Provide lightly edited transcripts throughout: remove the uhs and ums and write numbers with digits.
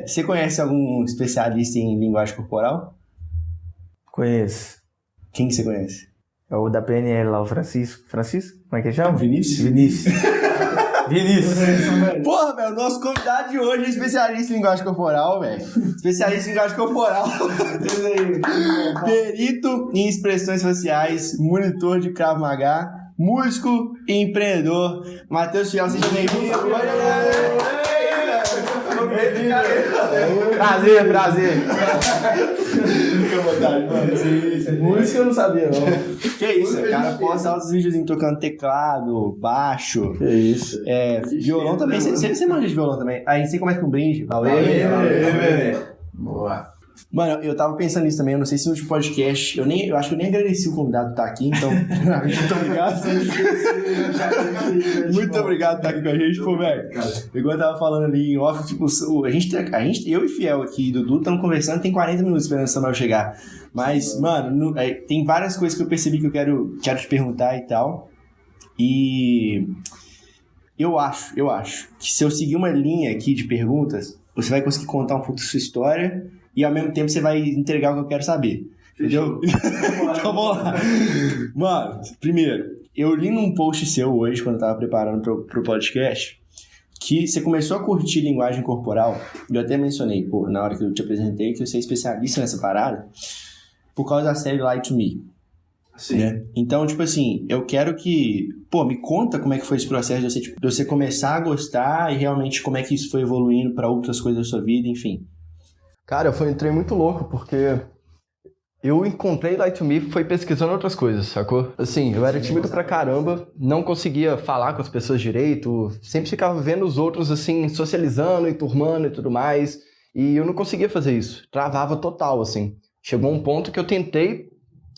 Você conhece algum especialista em linguagem corporal? Conheço. Quem que você conhece? É o da PNL lá, o Francisco. Francisco? Como é que ele chama? Vinícius. Porra, velho, o nosso convidado de hoje é especialista em linguagem corporal, velho. Especialista em linguagem corporal. Perito em expressões faciais, monitor de Krav Maga, músico e empreendedor. Matheus Fiel, seja bem-vindo. Prazer. Fica à vontade, mano. Música eu não sabia, não. Que isso, o cara posta altos vídeos tocando teclado, baixo. Que isso. Violão também. Você manja de violão também? Aí a gente começa com um brinde. Boa. Mano, eu tava pensando nisso também. Eu não sei se no último podcast. Eu acho que eu nem agradeci o convidado por estar aqui, então. Muito obrigado. Muito obrigado por estar aqui com a gente, pô, velho. Igual eu tava falando ali em off, tipo, a gente, eu e Fiel aqui, Dudu, estamos conversando, tem 40 minutos esperando o Samuel chegar. Mas, mano, tem várias coisas que eu percebi que eu quero te perguntar e tal. E eu acho que se eu seguir uma linha aqui de perguntas, você vai conseguir contar um pouco da sua história e ao mesmo tempo você vai entregar o que eu quero saber. Entendeu? Então vamos lá. Mano, primeiro, eu li num post seu hoje, quando eu tava preparando pro podcast, que você começou a curtir linguagem corporal. Eu até mencionei, pô, na hora que eu te apresentei, que você é especialista nessa parada, por causa da série Lie to Me. Sim. Né? Então, tipo assim, eu quero que... Pô, me conta como é que foi esse processo de você começar a gostar e realmente como é que isso foi evoluindo pra outras coisas da sua vida, enfim. Cara, foi um trem muito louco, porque eu encontrei Lie to Me foi pesquisando outras coisas, sacou? Assim, eu era tímido pra caramba, não conseguia falar com as pessoas direito, sempre ficava vendo os outros, assim, socializando e turmando e tudo mais, e eu não conseguia fazer isso, travava total, assim. Chegou um ponto que eu tentei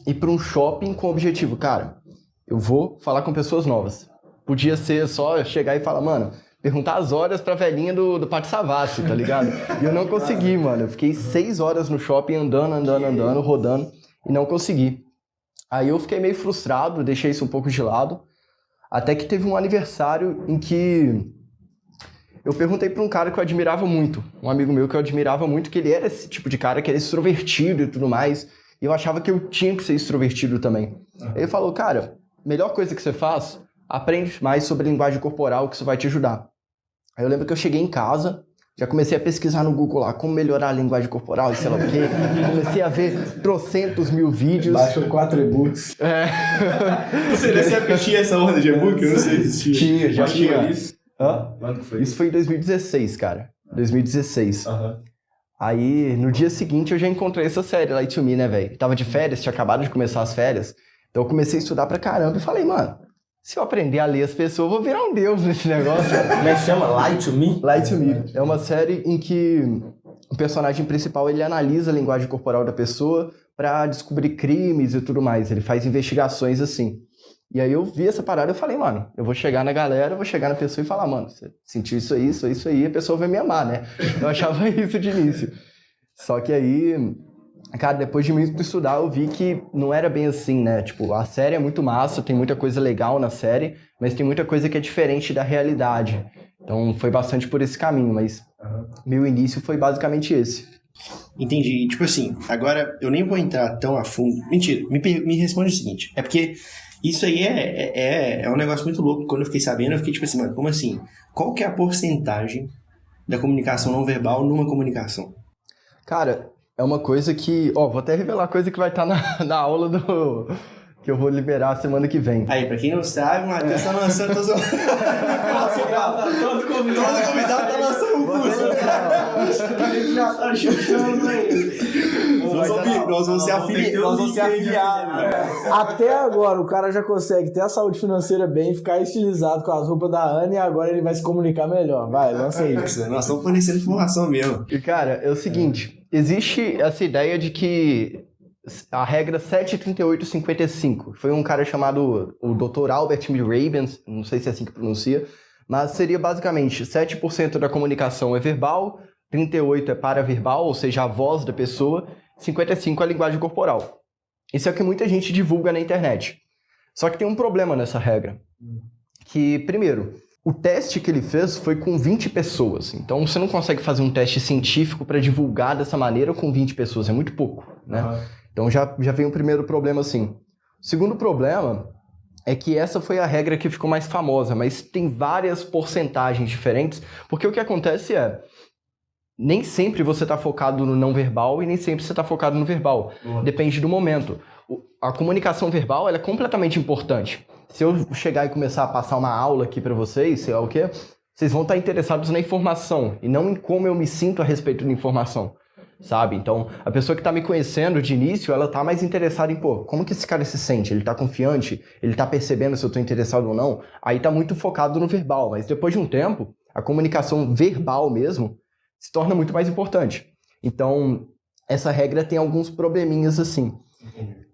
ir pra um shopping com o objetivo, cara, eu vou falar com pessoas novas. Podia ser só chegar e falar, mano, perguntar as horas pra velhinha do Pátio Savassi, tá ligado? E eu não consegui, mano. Eu fiquei 6 horas no shopping andando, rodando, e não consegui. Aí eu fiquei meio frustrado, deixei isso um pouco de lado, até que teve um aniversário em que eu perguntei pra um cara que eu admirava muito, um amigo meu que eu admirava muito, que ele era esse tipo de cara que era extrovertido e tudo mais, e eu achava que eu tinha que ser extrovertido também. Ele falou, cara, melhor coisa que você faz, aprende mais sobre linguagem corporal, que isso vai te ajudar. Aí eu lembro que eu cheguei em casa, já comecei a pesquisar no Google lá, como melhorar a linguagem corporal e sei lá o quê. Comecei a ver trocentos mil vídeos. Baixou 4 e-books. Você nessa época tinha essa onda de e-book? Eu não sei se tinha. Já tinha. Isso. Quando foi? Isso foi em 2016, cara. 2016. Aí, no dia seguinte, eu já encontrei essa série, Lie to Me, né, velho? Tava de férias, tinha acabado de começar as férias. Então eu comecei a estudar pra caramba e falei, mano, se eu aprender a ler as pessoas, eu vou virar um deus nesse negócio. Como é que chama? Lie to Me? Lie to Me. É uma série em que o personagem principal, ele analisa a linguagem corporal da pessoa pra descobrir crimes e tudo mais. Ele faz investigações assim. E aí eu vi essa parada e falei, mano, eu vou chegar na galera, eu vou chegar na pessoa e falar, mano, você sentiu isso aí, a pessoa vai me amar, né? Eu achava isso de início. Só que aí, cara, depois de muito estudar, eu vi que não era bem assim, né? Tipo, a série é muito massa, tem muita coisa legal na série, mas tem muita coisa que é diferente da realidade. Então foi bastante por esse caminho, mas meu início foi basicamente esse. Entendi. Tipo assim, agora eu nem vou entrar tão a fundo. Mentira, me responde o seguinte. É porque isso aí é um negócio muito louco. Quando eu fiquei sabendo, eu fiquei tipo assim, mano, como assim? Qual que é a porcentagem da comunicação não verbal numa comunicação? Cara, é uma coisa que... vou até revelar coisa que vai estar na aula que eu vou liberar semana que vem. Aí, pra quem não sabe, o Matheus tá lançando... Todo convidado tá lançando um curso. A gente já tá chutando aí. Nós vamos ser afiliados. Até agora, o cara já consegue ter a saúde financeira bem, ficar estilizado com as roupas da Ana e agora ele vai se comunicar melhor. Vai, lança aí. Nós estamos fornecendo informação mesmo. E, cara, é o seguinte, existe essa ideia de que a regra 73855, foi um cara chamado o Dr. Albert Ravens, não sei se é assim que pronuncia, mas seria basicamente 7% da comunicação é verbal, 38% é paraverbal, ou seja, a voz da pessoa, 55% é a linguagem corporal. Isso é o que muita gente divulga na internet. Só que tem um problema nessa regra. Que, primeiro, O teste que ele fez foi com 20 pessoas. Então, você não consegue fazer um teste científico para divulgar dessa maneira com 20 pessoas. É muito pouco, né? Uhum. Então, já vem o primeiro problema assim. O segundo problema é que essa foi a regra que ficou mais famosa, mas tem várias porcentagens diferentes, porque o que acontece é, nem sempre você está focado no não verbal e nem sempre você está focado no verbal. Depende do momento. A comunicação verbal ela é completamente importante. Se eu chegar e começar a passar uma aula aqui para vocês, sei lá o quê, vocês vão estar interessados na informação e não em como eu me sinto a respeito da informação, sabe? Então, a pessoa que está me conhecendo de início, ela está mais interessada em, pô, como que esse cara se sente? Ele está confiante? Ele está percebendo se eu estou interessado ou não? Aí está muito focado no verbal, mas depois de um tempo, a comunicação verbal mesmo se torna muito mais importante. Então, essa regra tem alguns probleminhas assim.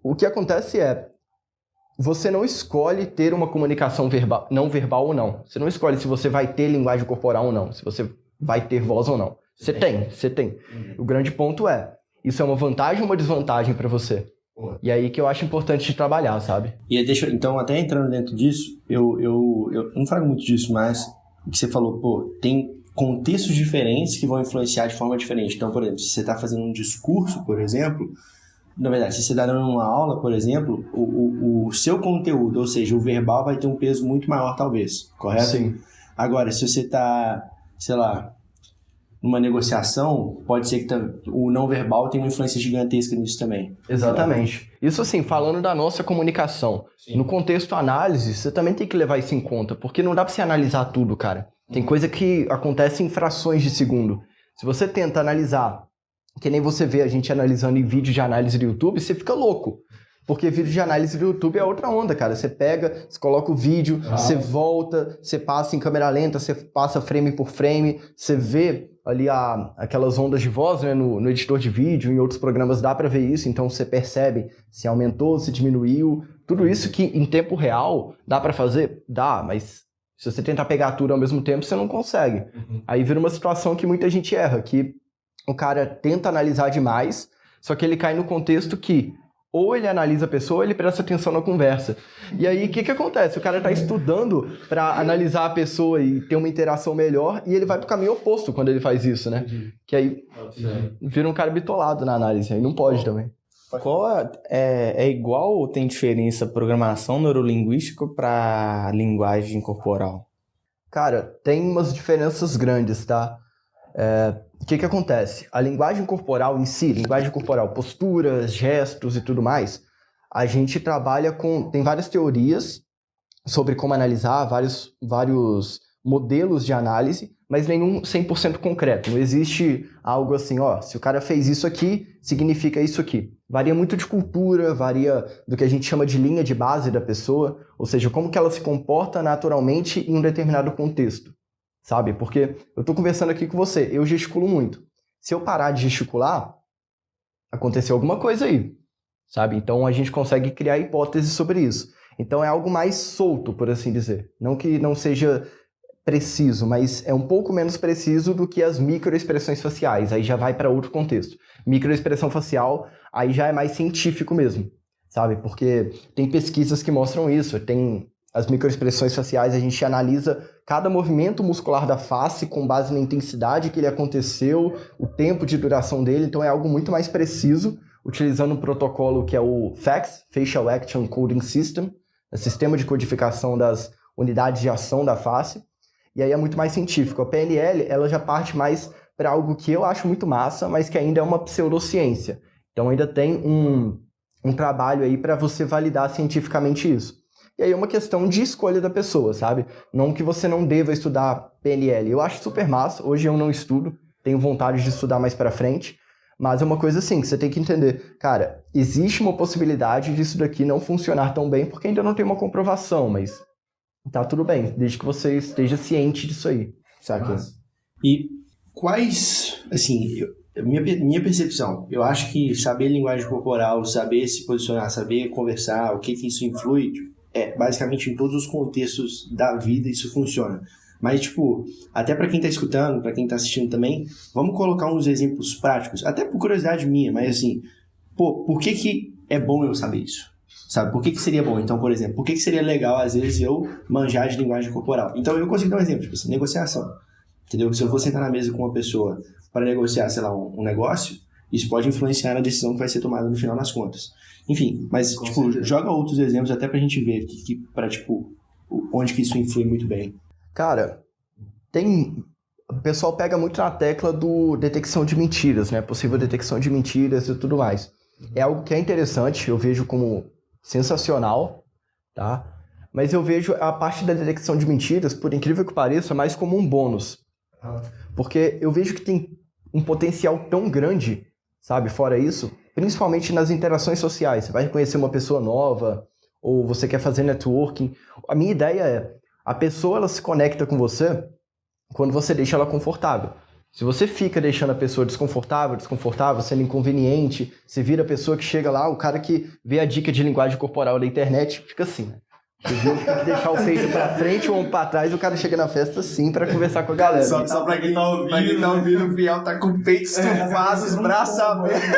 O que acontece é, você não escolhe ter uma comunicação verbal, não verbal ou não. Você não escolhe se você vai ter linguagem corporal ou não, se você vai ter voz ou não. Você tem. O grande ponto é, isso é uma vantagem ou uma desvantagem para você? E aí que eu acho importante de trabalhar, sabe? E então, até entrando dentro disso, eu não falo muito disso, mas o que você falou, pô, tem contextos diferentes que vão influenciar de forma diferente. Então, por exemplo, se você está fazendo um discurso, por exemplo, na verdade, se você está dando uma aula, por exemplo, o seu conteúdo, ou seja, o verbal vai ter um peso muito maior, talvez, correto? Sim. Agora, se você está, sei lá, numa negociação, pode ser que o não verbal tenha uma influência gigantesca nisso também. Exatamente. Isso assim, falando da nossa comunicação. Sim. No contexto análise, você também tem que levar isso em conta, porque não dá para você analisar tudo, cara. Tem coisa que acontece em frações de segundo. Se você tenta analisar, que nem você vê a gente analisando em vídeo de análise do YouTube, você fica louco. Porque vídeo de análise do YouTube é outra onda, cara. Você pega, você coloca o vídeo, você volta, você passa em câmera lenta, você passa frame por frame, você vê ali aquelas ondas de voz, né, no editor de vídeo, em outros programas dá pra ver isso, então você percebe se aumentou, se diminuiu, tudo isso que em tempo real dá pra fazer? Dá, mas se você tentar pegar tudo ao mesmo tempo, você não consegue. Aí vira uma situação que muita gente erra, que o cara tenta analisar demais, só que ele cai no contexto que ou ele analisa a pessoa, ou ele presta atenção na conversa. E aí, o que acontece? O cara está estudando para analisar a pessoa e ter uma interação melhor, e ele vai pro caminho oposto quando ele faz isso, né? Que aí vira um cara bitolado na análise, aí não pode também. Qual é igual ou tem diferença programação neurolinguística para linguagem corporal? Cara, tem umas diferenças grandes, tá? O que acontece? A linguagem corporal em si, linguagem corporal, posturas, gestos e tudo mais, a gente trabalha com... Tem várias teorias sobre como analisar, vários modelos de análise, mas nenhum 100% concreto. Não existe algo assim, ó, se o cara fez isso aqui, significa isso aqui. Varia muito de cultura, varia do que a gente chama de linha de base da pessoa, ou seja, como que ela se comporta naturalmente em um determinado contexto. Sabe? Porque eu tô conversando aqui com você, eu gesticulo muito. Se eu parar de gesticular, aconteceu alguma coisa aí, sabe? Então a gente consegue criar hipóteses sobre isso. Então é algo mais solto, por assim dizer. Não que não seja preciso, mas é um pouco menos preciso do que as microexpressões faciais. Aí já vai para outro contexto. Microexpressão facial, aí já é mais científico mesmo, sabe? Porque tem pesquisas que mostram isso, tem... As microexpressões faciais, a gente analisa cada movimento muscular da face com base na intensidade que ele aconteceu, o tempo de duração dele, então é algo muito mais preciso, utilizando um protocolo que é o FACS, Facial Action Coding System, o sistema de codificação das unidades de ação da face, e aí é muito mais científico. A PNL, ela já parte mais para algo que eu acho muito massa, mas que ainda é uma pseudociência. Então ainda tem um trabalho aí para você validar cientificamente isso. E aí é uma questão de escolha da pessoa, sabe? Não que você não deva estudar PNL. Eu acho super massa. Hoje eu não estudo. Tenho vontade de estudar mais pra frente. Mas é uma coisa assim, que você tem que entender. Cara, existe uma possibilidade disso daqui não funcionar tão bem, porque ainda não tem uma comprovação, mas tá tudo bem, desde que você esteja ciente disso aí. Sabe? E quais, assim, minha percepção, eu acho que saber linguagem corporal, saber se posicionar, saber conversar, o que isso influi... basicamente em todos os contextos da vida isso funciona. Mas, tipo, até pra quem tá escutando, pra quem tá assistindo também, vamos colocar uns exemplos práticos, até por curiosidade minha, mas assim, pô, por que é bom eu saber isso? Sabe? Por que seria bom? Então, por exemplo, por que seria legal, às vezes, eu manjar de linguagem corporal? Então, eu consigo dar um exemplo, tipo assim, negociação. Entendeu? Se eu for sentar na mesa com uma pessoa para negociar, sei lá, um negócio, isso pode influenciar na decisão que vai ser tomada no final das contas. Enfim, mas, tipo, joga outros exemplos até pra gente ver pra, tipo, onde que isso influi muito bem. Cara, o pessoal pega muito na tecla do detecção de mentiras, né? Possível detecção de mentiras e tudo mais. É algo que é interessante, eu vejo como sensacional, tá? Mas eu vejo a parte da detecção de mentiras, por incrível que pareça, mais como um bônus. Porque eu vejo que tem um potencial tão grande, sabe, fora isso, principalmente nas interações sociais. Você vai conhecer uma pessoa nova, ou você quer fazer networking. A minha ideia é, a pessoa ela se conecta com você quando você deixa ela confortável. Se você fica deixando a pessoa desconfortável, sendo inconveniente, você vira a pessoa que chega lá, o cara que vê a dica de linguagem corporal da internet, fica assim, né? Você viu que tem que deixar o peito pra frente ou pra trás, o cara chega na festa assim pra conversar com a galera. Só pra quem tá ouvindo, o Fiel tá com o peito estufado, os braços abertos.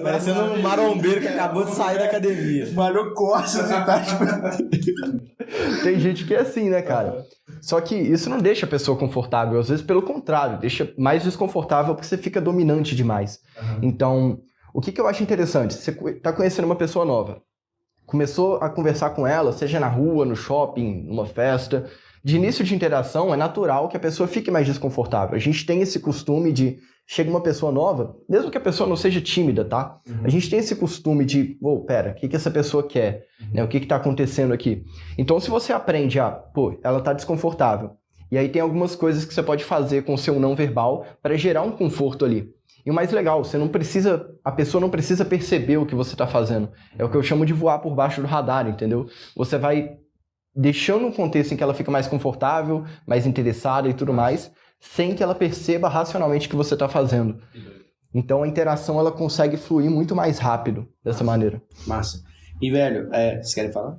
Parecendo um marombeiro que acabou de sair da academia. Mano, costa, você tá tipo... Tem gente que é assim, né, cara? Só que isso não deixa a pessoa confortável, às vezes pelo contrário, deixa mais desconfortável porque você fica dominante demais. Então, o que eu acho interessante? Você tá conhecendo uma pessoa nova, começou a conversar com ela, seja na rua, no shopping, numa festa. De início de interação, é natural que a pessoa fique mais desconfortável. A gente tem esse costume de... Chega uma pessoa nova, mesmo que a pessoa não seja tímida, tá? A gente tem esse costume de... Pera, o que essa pessoa quer? Né? O que tá acontecendo aqui? Então, se você aprende ela tá desconfortável. E aí tem algumas coisas que você pode fazer com o seu não verbal para gerar um conforto ali. E o mais legal, a pessoa não precisa perceber o que você tá fazendo. É o que eu chamo de voar por baixo do radar, entendeu? Você vai deixando um contexto em que ela fica mais confortável, mais interessada e tudo mais, sem que ela perceba racionalmente o que você tá fazendo. Então a interação ela consegue fluir muito mais rápido dessa maneira. Massa. E, velho, vocês querem falar?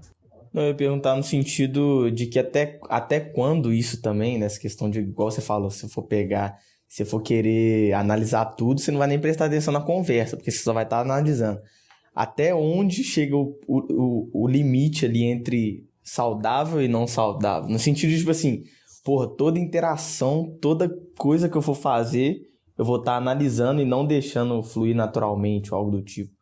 Não, eu ia perguntar no sentido de que até quando isso também, nessa questão de, igual você falou, se for querer analisar tudo, você não vai nem prestar atenção na conversa, porque você só vai estar analisando. Até onde chega o limite ali entre saudável e não saudável? No sentido de, tipo assim, toda interação, toda coisa que eu for fazer, eu vou estar analisando e não deixando fluir naturalmente ou algo do tipo.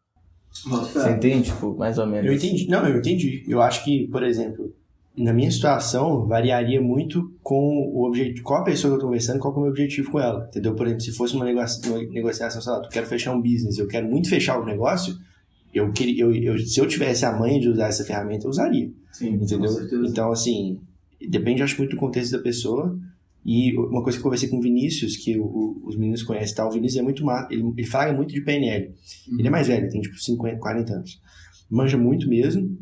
Você entende? Tipo, mais ou menos. Eu entendi. Não, eu entendi. Eu acho que, por exemplo, na minha situação, variaria muito com o objetivo. Qual a pessoa que eu tô conversando, qual que é o meu objetivo com ela, entendeu? Por exemplo, se fosse uma negociação, sei lá, eu quero fechar um business, eu quero muito fechar o negócio, se eu tivesse a manha de usar essa ferramenta, eu usaria. Sim, entendeu? Então, assim, depende, acho, muito do contexto da pessoa. E uma coisa que eu conversei com o Vinícius, que os meninos conhecem, tá? O Vinícius é muito ele fala muito de PNL. Ele é mais velho, tem tipo 50, 40 anos. Manja muito mesmo.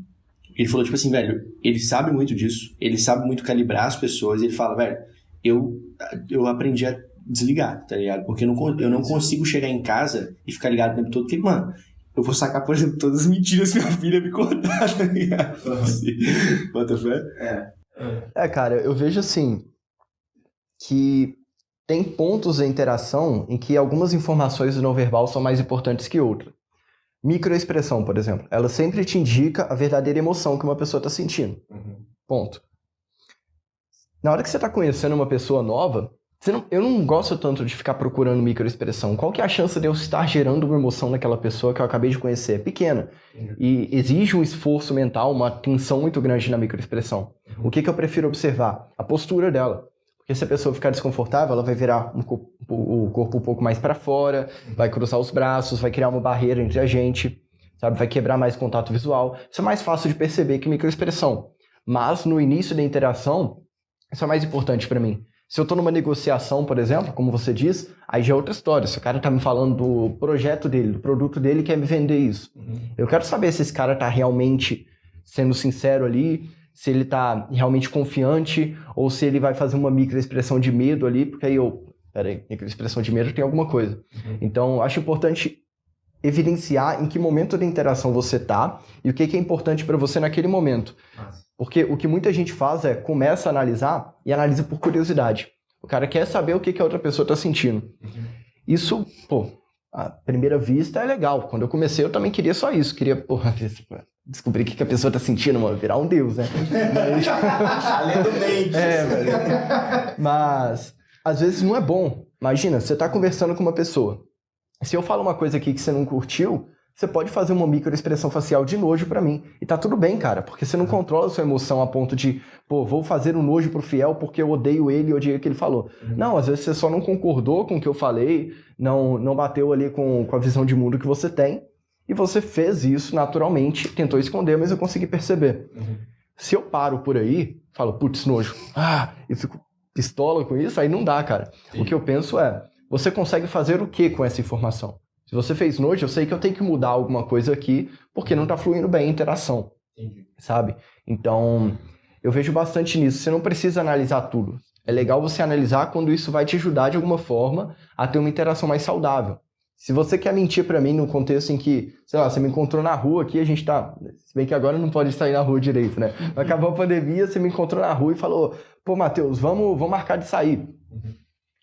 Ele falou, tipo assim, velho, ele sabe muito disso, ele sabe muito calibrar as pessoas, e ele fala, velho, eu aprendi a desligar, tá ligado? Porque eu não consigo chegar em casa e ficar ligado o tempo todo, porque, mano, eu vou sacar, por exemplo, todas as mentiras que minha filha me contar, tá ligado? Bota fé? Cara, eu vejo assim, que tem pontos da interação em que algumas informações do não verbal são mais importantes que outras. Microexpressão, por exemplo, ela sempre te indica a verdadeira emoção que uma pessoa está sentindo. Ponto. Na hora que você está conhecendo uma pessoa nova, eu não gosto tanto de ficar procurando microexpressão. Qual que é a chance de eu estar gerando uma emoção naquela pessoa que eu acabei de conhecer? É pequena. E exige um esforço mental, uma atenção muito grande na microexpressão. O que eu prefiro observar? A postura dela. Porque se a pessoa ficar desconfortável, ela vai virar o corpo um pouco mais para fora, vai cruzar os braços, vai criar uma barreira entre a gente, sabe? Vai quebrar mais contato visual. Isso é mais fácil de perceber que microexpressão. Mas no início da interação, isso é mais importante para mim. Se eu estou numa negociação, por exemplo, como você diz, aí já é outra história. Se o cara está me falando do projeto dele, do produto dele, quer me vender isso. Eu quero saber se esse cara está realmente sendo sincero ali, se ele está realmente confiante, ou se ele vai fazer uma microexpressão de medo ali, porque aí peraí, microexpressão de medo tem alguma coisa. Então, acho importante evidenciar em que momento da interação você está e o que é importante para você naquele momento. Porque o que muita gente faz é começa a analisar e analisa por curiosidade. O cara quer saber o que a outra pessoa está sentindo. Isso, à primeira vista é legal. Quando eu comecei, eu também queria só isso. Queria, descobrir o que a pessoa tá sentindo, mano. Virar um deus, né? Além do meio. Velho. Mas, às vezes, não é bom. Imagina, você tá conversando com uma pessoa. Se eu falo uma coisa aqui que você não curtiu, você pode fazer uma microexpressão facial de nojo pra mim. E tá tudo bem, cara. Porque você não controla a sua emoção a ponto de, vou fazer um nojo pro Fiel porque eu odeio ele e odiei o que ele falou. Não, às vezes você só não concordou com o que eu falei, não bateu ali com a visão de mundo que você tem. E você fez isso naturalmente, tentou esconder, mas eu consegui perceber. Se eu paro por aí, falo, putz, nojo, eu fico pistola com isso, aí não dá, cara. O que eu penso é, você consegue fazer o que com essa informação? Se você fez nojo, eu sei que eu tenho que mudar alguma coisa aqui, porque não tá fluindo bem a interação, sabe? Então, eu vejo bastante nisso. Você não precisa analisar tudo. É legal você analisar quando isso vai te ajudar de alguma forma a ter uma interação mais saudável. Se você quer mentir pra mim no contexto em que, sei lá, você me encontrou na rua aqui, a gente tá... Se bem que agora não pode sair na rua direito, né? Acabou a pandemia, você me encontrou na rua e falou, Matheus, vamos marcar de sair.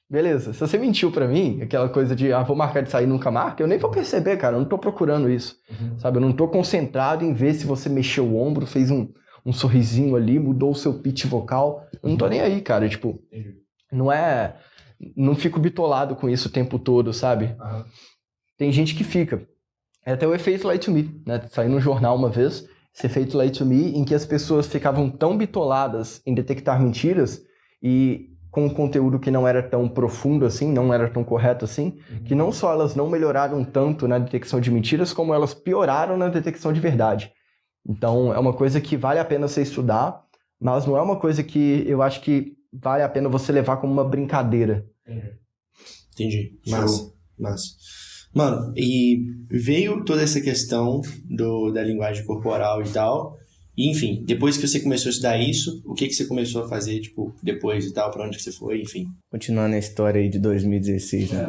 Beleza, se você mentiu pra mim, aquela coisa de, vou marcar de sair e nunca marca, eu nem vou perceber, cara, eu não tô procurando isso, sabe? Eu não tô concentrado em ver se você mexeu o ombro, fez um sorrisinho ali, mudou o seu pitch vocal, eu não tô nem aí, cara, tipo, não fico bitolado com isso o tempo todo, sabe? Tem gente que fica. É até o efeito Lie to Me, né? Saiu no jornal uma vez, esse efeito Lie to Me, em que as pessoas ficavam tão bitoladas em detectar mentiras e com um conteúdo que não era tão profundo assim, não era tão correto assim, que não só elas não melhoraram tanto na detecção de mentiras, como elas pioraram na detecção de verdade. Então, é uma coisa que vale a pena você estudar, mas não é uma coisa que eu acho que vale a pena você levar como uma brincadeira. Entendi. Massa. Mano, e veio toda essa questão da linguagem corporal e tal... E, enfim, depois que você começou a estudar isso, o que você começou a fazer, tipo, depois e tal, pra onde você foi, enfim? Continuando a história aí de 2016, né?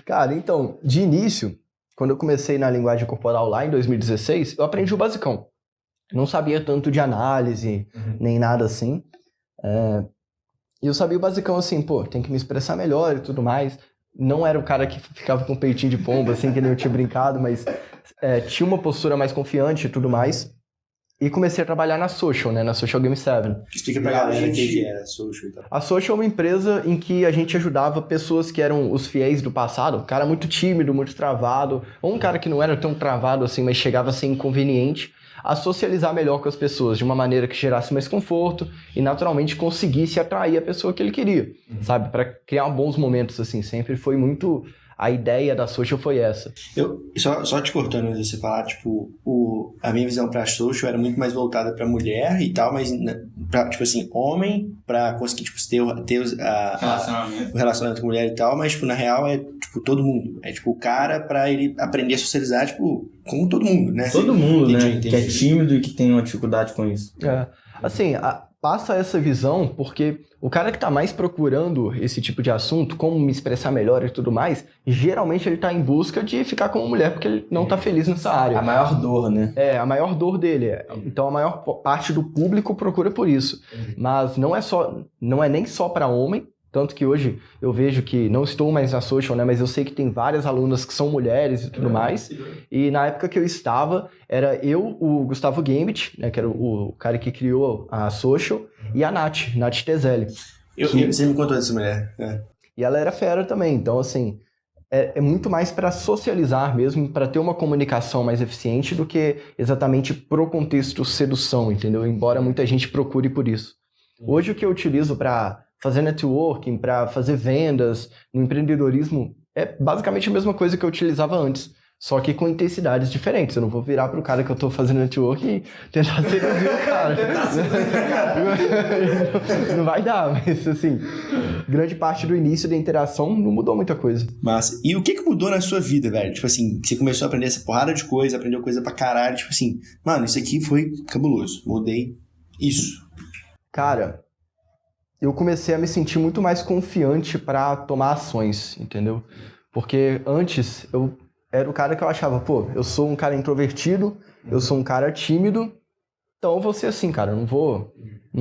Cara, então, de início, quando eu comecei na linguagem corporal lá em 2016, eu aprendi o basicão. Não sabia tanto de análise, nem nada assim. E eu sabia o basicão assim, tem que me expressar melhor e tudo mais. Não era o cara que ficava com peitinho de pomba, assim, que nem eu tinha brincado, mas tinha uma postura mais confiante e tudo mais. E comecei a trabalhar na Social, né? Na Social Game 7. Explica pra galera o que é a Social e tal. A Social é uma empresa em que a gente ajudava pessoas que eram os fiéis do passado. Um cara muito tímido, muito travado. Ou um cara que não era tão travado assim, mas chegava a ser inconveniente. A socializar melhor com as pessoas, de uma maneira que gerasse mais conforto e naturalmente conseguisse atrair a pessoa que ele queria, sabe? Para criar bons momentos, assim. Sempre foi muito... A ideia da Social foi essa. Só te cortando antes de você falar, tipo, a minha visão pra Social era muito mais voltada pra mulher e tal, mas pra, tipo assim, homem, pra conseguir, tipo, ter o relacionamento com mulher e tal, mas, tipo, na real é, tipo, todo mundo. É, tipo, o cara pra ele aprender a socializar, tipo, com todo mundo, né? Todo mundo, Entendi. Que é tímido e que tem uma dificuldade com isso. Assim, passa essa visão porque o cara que tá mais procurando esse tipo de assunto, como me expressar melhor e tudo mais, geralmente ele tá em busca de ficar com uma mulher porque ele não tá feliz nessa área. A maior dor, né? A maior dor dele. Então a maior parte do público procura por isso. Mas não é nem só para homem, tanto que hoje eu vejo que não estou mais na Social, né, mas eu sei que tem várias alunas que são mulheres e tudo mais. E na época que eu estava, era eu, o Gustavo Gambit, né, que era o cara que criou a Social, e a Nath Tezelli. Você me contou dessa mulher. E ela era fera também, então assim, é muito mais para socializar mesmo, para ter uma comunicação mais eficiente do que exatamente pro contexto sedução, entendeu? Embora muita gente procure por isso. Hoje o que eu utilizo para fazer networking, para fazer vendas, no empreendedorismo, é basicamente a mesma coisa que eu utilizava antes, só que com intensidades diferentes. Eu não vou virar pro cara que eu tô fazendo networking e tentar seduzir o cara. Não vai dar, mas assim, grande parte do início da interação não mudou muita coisa. Massa. E o que mudou na sua vida, velho? Tipo assim, você começou a aprender essa porrada de coisa, aprendeu coisa pra caralho, tipo assim, mano, isso aqui foi cabuloso, mudei isso. Cara, eu comecei a me sentir muito mais confiante para tomar ações, entendeu? Porque antes eu era o cara que eu achava, eu sou um cara introvertido, eu sou um cara tímido, então eu vou ser assim, cara, eu não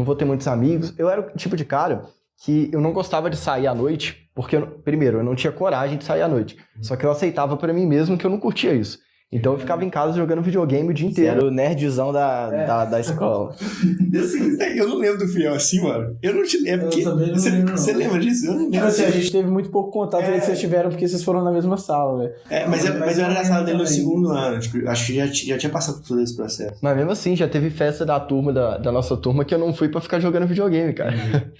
vou ter muitos amigos. Eu era o tipo de cara que eu não gostava de sair à noite Porque, primeiro, eu não tinha coragem de sair à noite. Só que eu aceitava pra mim mesmo que eu não curtia isso. Então eu ficava em casa jogando videogame o dia Você inteiro. era o nerdzão da escola. Assim, eu não lembro do Fiel assim, mano. Eu não te lembro. Você lembra disso? Eu não lembro. Tipo assim, a gente teve muito pouco contato que vocês tiveram porque vocês foram na mesma sala, velho. Mas eu era da sala dele no segundo ano. Tipo, acho que já tinha passado por todo esse processo. Mas mesmo assim, já teve festa da turma, da nossa turma, que eu não fui pra ficar jogando videogame, cara.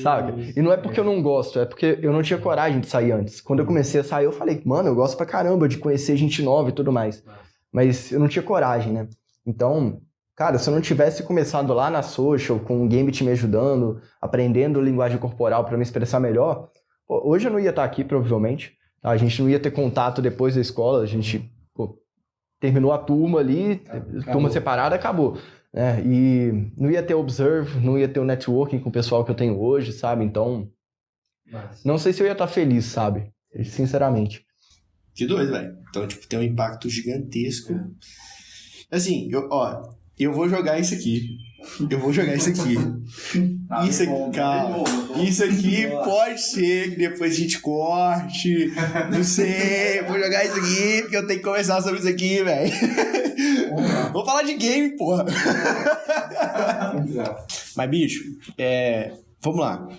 Sabe? E não é porque eu não gosto, é porque eu não tinha coragem de sair antes. Quando eu comecei a sair, eu falei, mano, eu gosto pra caramba de conhecer gente nova e tudo mais. Mas eu não tinha coragem, né? Então, cara, se eu não tivesse começado lá na social, com o Gambit me ajudando, aprendendo linguagem corporal pra me expressar melhor, hoje eu não ia estar aqui, provavelmente. Tá? A gente não ia ter contato depois da escola, a gente terminou a turma ali, turma separada, acabou. Né? E não ia ter observe, não ia ter o networking com o pessoal que eu tenho hoje, sabe? Então, não sei se eu ia estar feliz, sabe? Sinceramente. Que doido, velho. Então, tipo, tem um impacto gigantesco. Assim, eu vou jogar isso aqui. Isso aqui pode ser que depois a gente corte. Não sei. Eu vou jogar isso aqui porque eu tenho que conversar sobre isso aqui, velho. Vou falar de game, porra. Mas, bicho, vamos lá.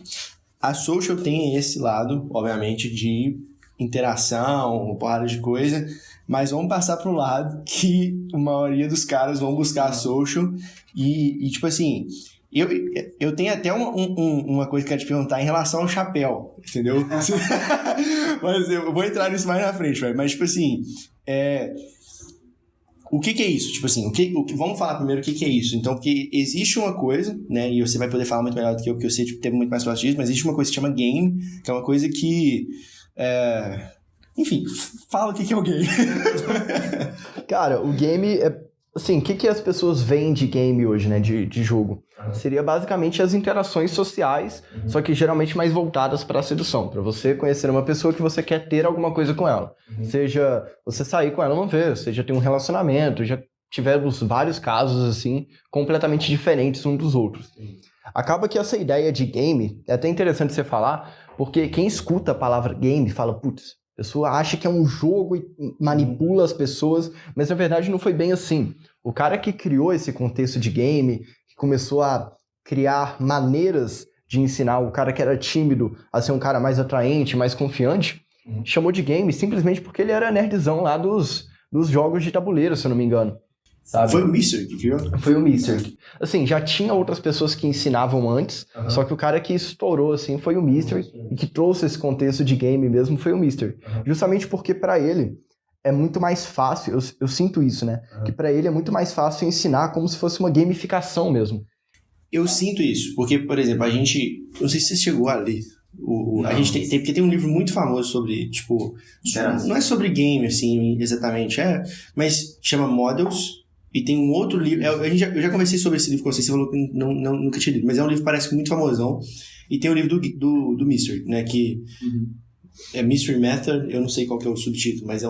A social tem esse lado, obviamente, de interação, uma porrada de coisa, mas vamos passar pro lado que a maioria dos caras vão buscar a social e tipo assim, eu tenho até uma coisa que eu quero te perguntar em relação ao chapéu, entendeu? Mas eu vou entrar nisso mais na frente, velho. Mas tipo assim, o que é isso? Tipo assim, vamos falar primeiro o que é isso. Então, porque existe uma coisa, né, e você vai poder falar muito melhor do que eu, porque eu sei, tipo, ter muito mais fácil disso, mas existe uma coisa que se chama game, que é uma coisa que enfim, fala o que é o game. Cara, o game é... Assim, o que as pessoas veem de game hoje, né? De jogo? Seria basicamente as interações sociais, só que geralmente mais voltadas para a sedução. Para você conhecer uma pessoa que você quer ter alguma coisa com ela. Seja você sair com ela uma vez, seja ter um relacionamento. Já tivemos vários casos, assim, completamente diferentes uns dos outros. Acaba que essa ideia de game é até interessante você falar, porque quem escuta a palavra game fala, putz, a pessoa acha que é um jogo e manipula as pessoas, mas na verdade não foi bem assim. O cara que criou esse contexto de game, que começou a criar maneiras de ensinar o cara que era tímido a ser um cara mais atraente, mais confiante, chamou de game simplesmente porque ele era nerdzão lá dos jogos de tabuleiro, se eu não me engano. Sabe? Foi o Mister que criou? Foi o Mister. Assim, já tinha outras pessoas que ensinavam antes, só que o cara que estourou, assim, foi o Mister, e que trouxe esse contexto de game mesmo foi o Mister. Justamente porque pra ele é muito mais fácil, eu sinto isso, né? Que pra ele é muito mais fácil ensinar como se fosse uma gamificação mesmo. Eu sinto isso, porque, por exemplo, a gente... Não sei se você chegou a ler. A gente porque tem um livro muito famoso sobre, tipo... Não é sobre game, assim, exatamente, mas chama Models. E tem um outro livro, eu já conversei sobre esse livro com você falou que nunca tinha lido, mas é um livro que parece muito famosão. E tem o livro do Mystery, né, que é Mystery Method, eu não sei qual que é o subtítulo, mas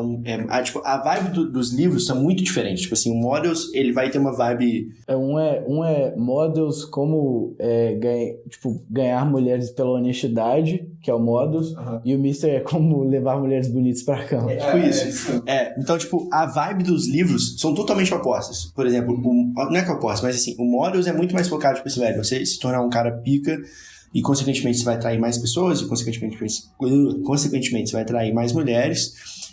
tipo, a vibe dos livros tá muito diferente. Tipo assim, o Models, ele vai ter uma vibe... Um é Models como ganhar mulheres pela honestidade, que é o Models, e o Mister é como levar mulheres bonitas pra cama. Tipo isso. Então, tipo, a vibe dos livros são totalmente opostas. Por exemplo, não é que é oposto, mas assim, o Models é muito mais focado, tipo assim, velho, você se tornar um cara pica e, consequentemente, você vai atrair mais pessoas e, consequentemente, você vai atrair mais mulheres.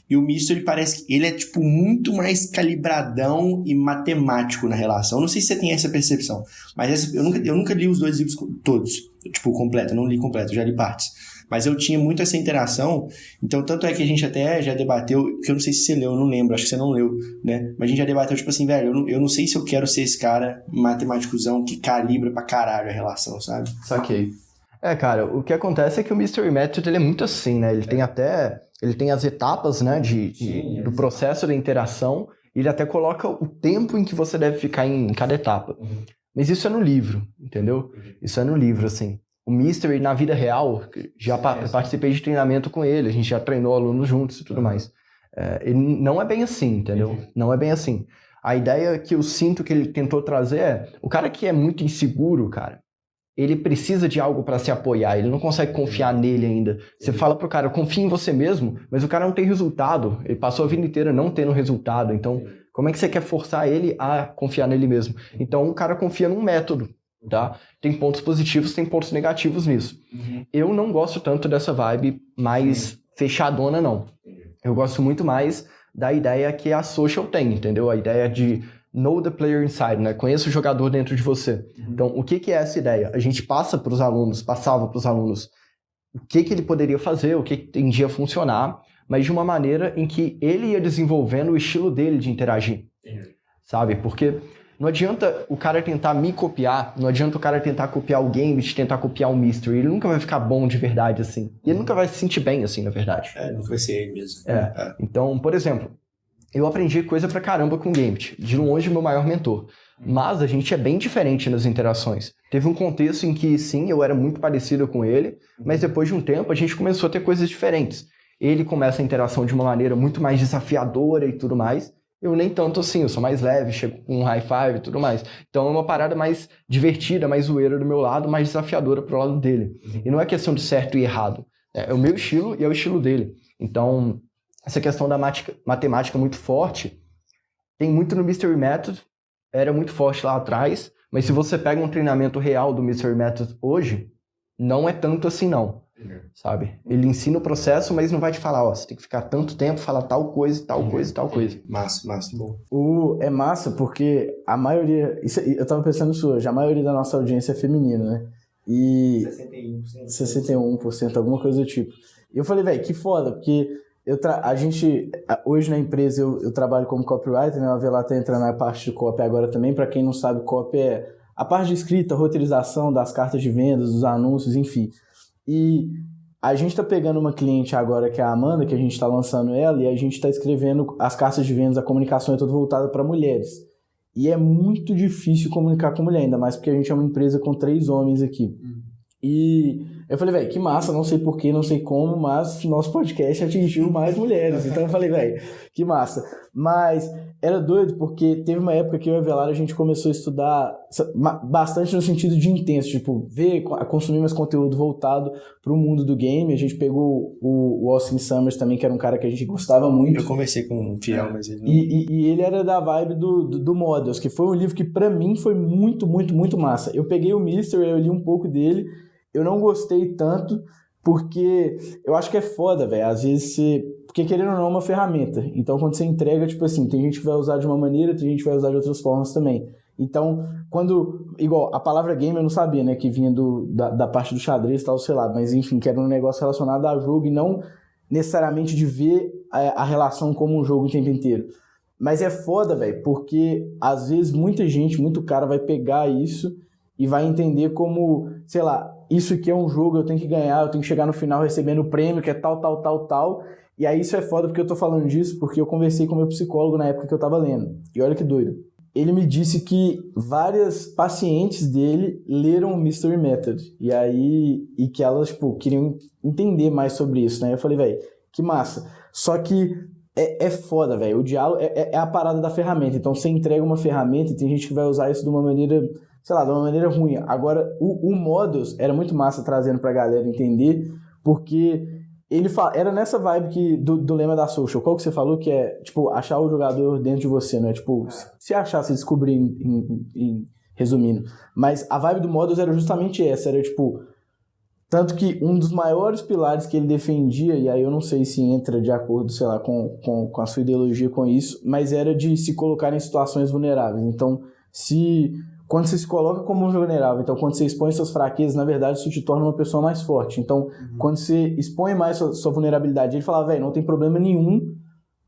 E o Mister, ele parece que ele é, tipo, muito mais calibradão e matemático na relação. Eu não sei se você tem essa percepção, mas eu nunca li os dois livros todos, tipo, completo. Eu não li completo, eu já li partes. Mas eu tinha muito essa interação, então tanto é que a gente até já debateu, que eu não sei se você leu, eu não lembro, acho que você não leu, né? Mas a gente já debateu, tipo assim, velho, eu não sei se eu quero ser esse cara matemáticozão que calibra pra caralho a relação, sabe? Saquei. Cara, o que acontece é que o Mystery Method, ele é muito assim, né? Ele tem as etapas, né, do processo da interação, e ele até coloca o tempo em que você deve ficar em cada etapa. Mas isso é no livro, entendeu? Isso é no livro, assim. O Mystery, na vida real, já participei de treinamento com ele, a gente já treinou alunos juntos e tudo mais. Ele não é bem assim, entendeu? Não é bem assim. A ideia que eu sinto que ele tentou trazer é, o cara que é muito inseguro, cara, ele precisa de algo para se apoiar, ele não consegue confiar nele ainda. Você fala pro cara, confia em você mesmo, mas o cara não tem resultado, ele passou a vida inteira não tendo resultado, então como é que você quer forçar ele a confiar nele mesmo? Então o cara confia num método, tá? Tem pontos positivos, tem pontos negativos nisso. Eu não gosto tanto dessa vibe mais fechadona, não. Eu gosto muito mais da ideia que a social tem, entendeu? A ideia de know the player inside, né? Conheça o jogador dentro de você. Então, o que é essa ideia? A gente passava para os alunos o que ele poderia fazer, o que tendia a funcionar, mas de uma maneira em que ele ia desenvolvendo o estilo dele de interagir, sabe? Porque não adianta o cara tentar me copiar, não adianta o cara tentar copiar o Gambit, tentar copiar o Mystery, ele nunca vai ficar bom de verdade assim. E ele nunca vai se sentir bem assim, na verdade. Não vai ser ele mesmo. Então, por exemplo, eu aprendi coisa pra caramba com o Gambit, de longe meu maior mentor. Mas a gente é bem diferente nas interações. Teve um contexto em que, sim, eu era muito parecido com ele, mas depois de um tempo a gente começou a ter coisas diferentes. Ele começa a interação de uma maneira muito mais desafiadora e tudo mais. Eu nem tanto assim, eu sou mais leve, chego com um high five e tudo mais. Então é uma parada mais divertida, mais zoeira do meu lado, mais desafiadora pro lado dele. E não é questão de certo e errado. É o meu estilo e é o estilo dele. Então, essa questão da matemática muito forte, tem muito no Mystery Method, era muito forte lá atrás, mas se você pega um treinamento real do Mystery Method hoje, não é tanto assim não, sabe? Ele ensina o processo, mas não vai te falar, você tem que ficar tanto tempo, falar tal coisa, tal coisa, tal coisa. Massa, bom. É massa porque a maioria, eu tava pensando nisso hoje, a maioria da nossa audiência é feminina, né? E 61%, alguma coisa do tipo. E eu falei, velho, que foda, porque a gente, hoje na empresa eu trabalho como copywriter, né? O Avelar tá entrando na parte de copy agora também. Pra quem não sabe, copy é a parte de escrita, roteirização das cartas de vendas, dos anúncios, enfim. E a gente tá pegando uma cliente agora, que é a Amanda, que a gente tá lançando ela, e a gente tá escrevendo as cartas de vendas, a comunicação é toda voltada para mulheres. E é muito difícil comunicar com mulher, ainda mais porque a gente é uma empresa com 3 homens aqui. E eu falei, velho, que massa, não sei porquê, não sei como, mas nosso podcast atingiu mais mulheres. Então eu falei, velho, que massa. Mas era doido porque teve uma época que eu e a Avelar a gente começou a estudar bastante no sentido de intenso, tipo, consumir mais conteúdo voltado pro mundo do game. A gente pegou o Austin Summers também, que era um cara que a gente gostava muito. Eu conversei com o Fiel, mas ele não... E ele era da vibe do Models, que foi um livro que pra mim foi muito, muito, muito massa. Eu peguei o Mystery, eu li um pouco dele. Eu não gostei tanto, porque eu acho que é foda, velho. Às vezes porque querendo ou não é uma ferramenta. Então quando você entrega, tipo assim, tem gente que vai usar de uma maneira, tem gente que vai usar de outras formas também. Então, igual, a palavra game eu não sabia, né, que vinha da parte do xadrez e tal, sei lá. Mas enfim, que era um negócio relacionado a jogo e não necessariamente de ver a relação como um jogo o tempo inteiro. Mas é foda, velho, porque às vezes muita gente, muito cara vai pegar isso e vai entender como, sei lá, isso aqui é um jogo, eu tenho que ganhar, eu tenho que chegar no final recebendo o prêmio, que é tal. E aí isso é foda porque eu tô falando disso, porque eu conversei com meu psicólogo na época que eu tava lendo. E olha que doido. Ele me disse que várias pacientes dele leram o Mystery Method. E que elas, tipo, queriam entender mais sobre isso, né? Eu falei, velho, que massa. Só que é foda, velho. O diálogo é a parada da ferramenta. Então você entrega uma ferramenta e tem gente que vai usar isso de uma maneira, sei lá, de uma maneira ruim. Agora, o Models era muito massa trazendo pra galera entender, porque ele era nessa vibe do lema da social. Qual que você falou que é, tipo, achar o jogador dentro de você, não é? Tipo, se achar, se descobrir, resumindo. Mas a vibe do Models era justamente essa, era tipo... Tanto que um dos maiores pilares que ele defendia, e aí eu não sei se entra de acordo, sei lá, com a sua ideologia com isso, mas era de se colocar em situações vulneráveis. Então, quando você se coloca como vulnerável, então quando você expõe suas fraquezas, na verdade isso te torna uma pessoa mais forte. Então, quando você expõe mais sua vulnerabilidade, ele falava, velho, não tem problema nenhum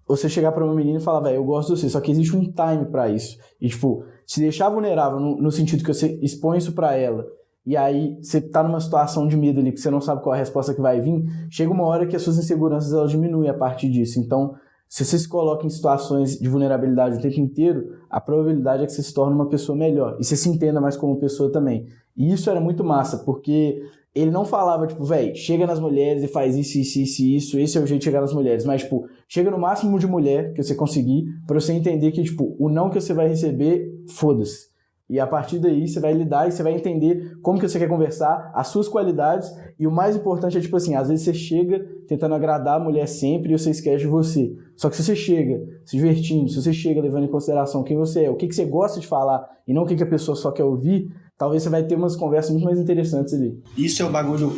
você chegar pra uma menina e falar, velho, eu gosto de você, só que existe um time pra isso. E, tipo, se deixar vulnerável no sentido que você expõe isso pra ela, e aí você tá numa situação de medo ali, que você não sabe qual é a resposta que vai vir, chega uma hora que as suas inseguranças elas diminuem a partir disso. Então, se você se coloca em situações de vulnerabilidade o tempo inteiro, a probabilidade é que você se torne uma pessoa melhor. E você se entenda mais como pessoa também. E isso era muito massa, porque ele não falava, tipo, velho, chega nas mulheres e faz isso, esse é o jeito de chegar nas mulheres. Mas, tipo, chega no máximo de mulher que você conseguir, pra você entender que, tipo, o não que você vai receber, foda-se. E a partir daí você vai lidar e você vai entender como que você quer conversar, as suas qualidades, e o mais importante é tipo assim, às vezes você chega tentando agradar a mulher sempre e você esquece de você. Só que se você chega se divertindo, se você chega levando em consideração quem você é, o que você gosta de falar e não o que a pessoa só quer ouvir, talvez você vai ter umas conversas muito mais interessantes ali. Isso é o bagulho...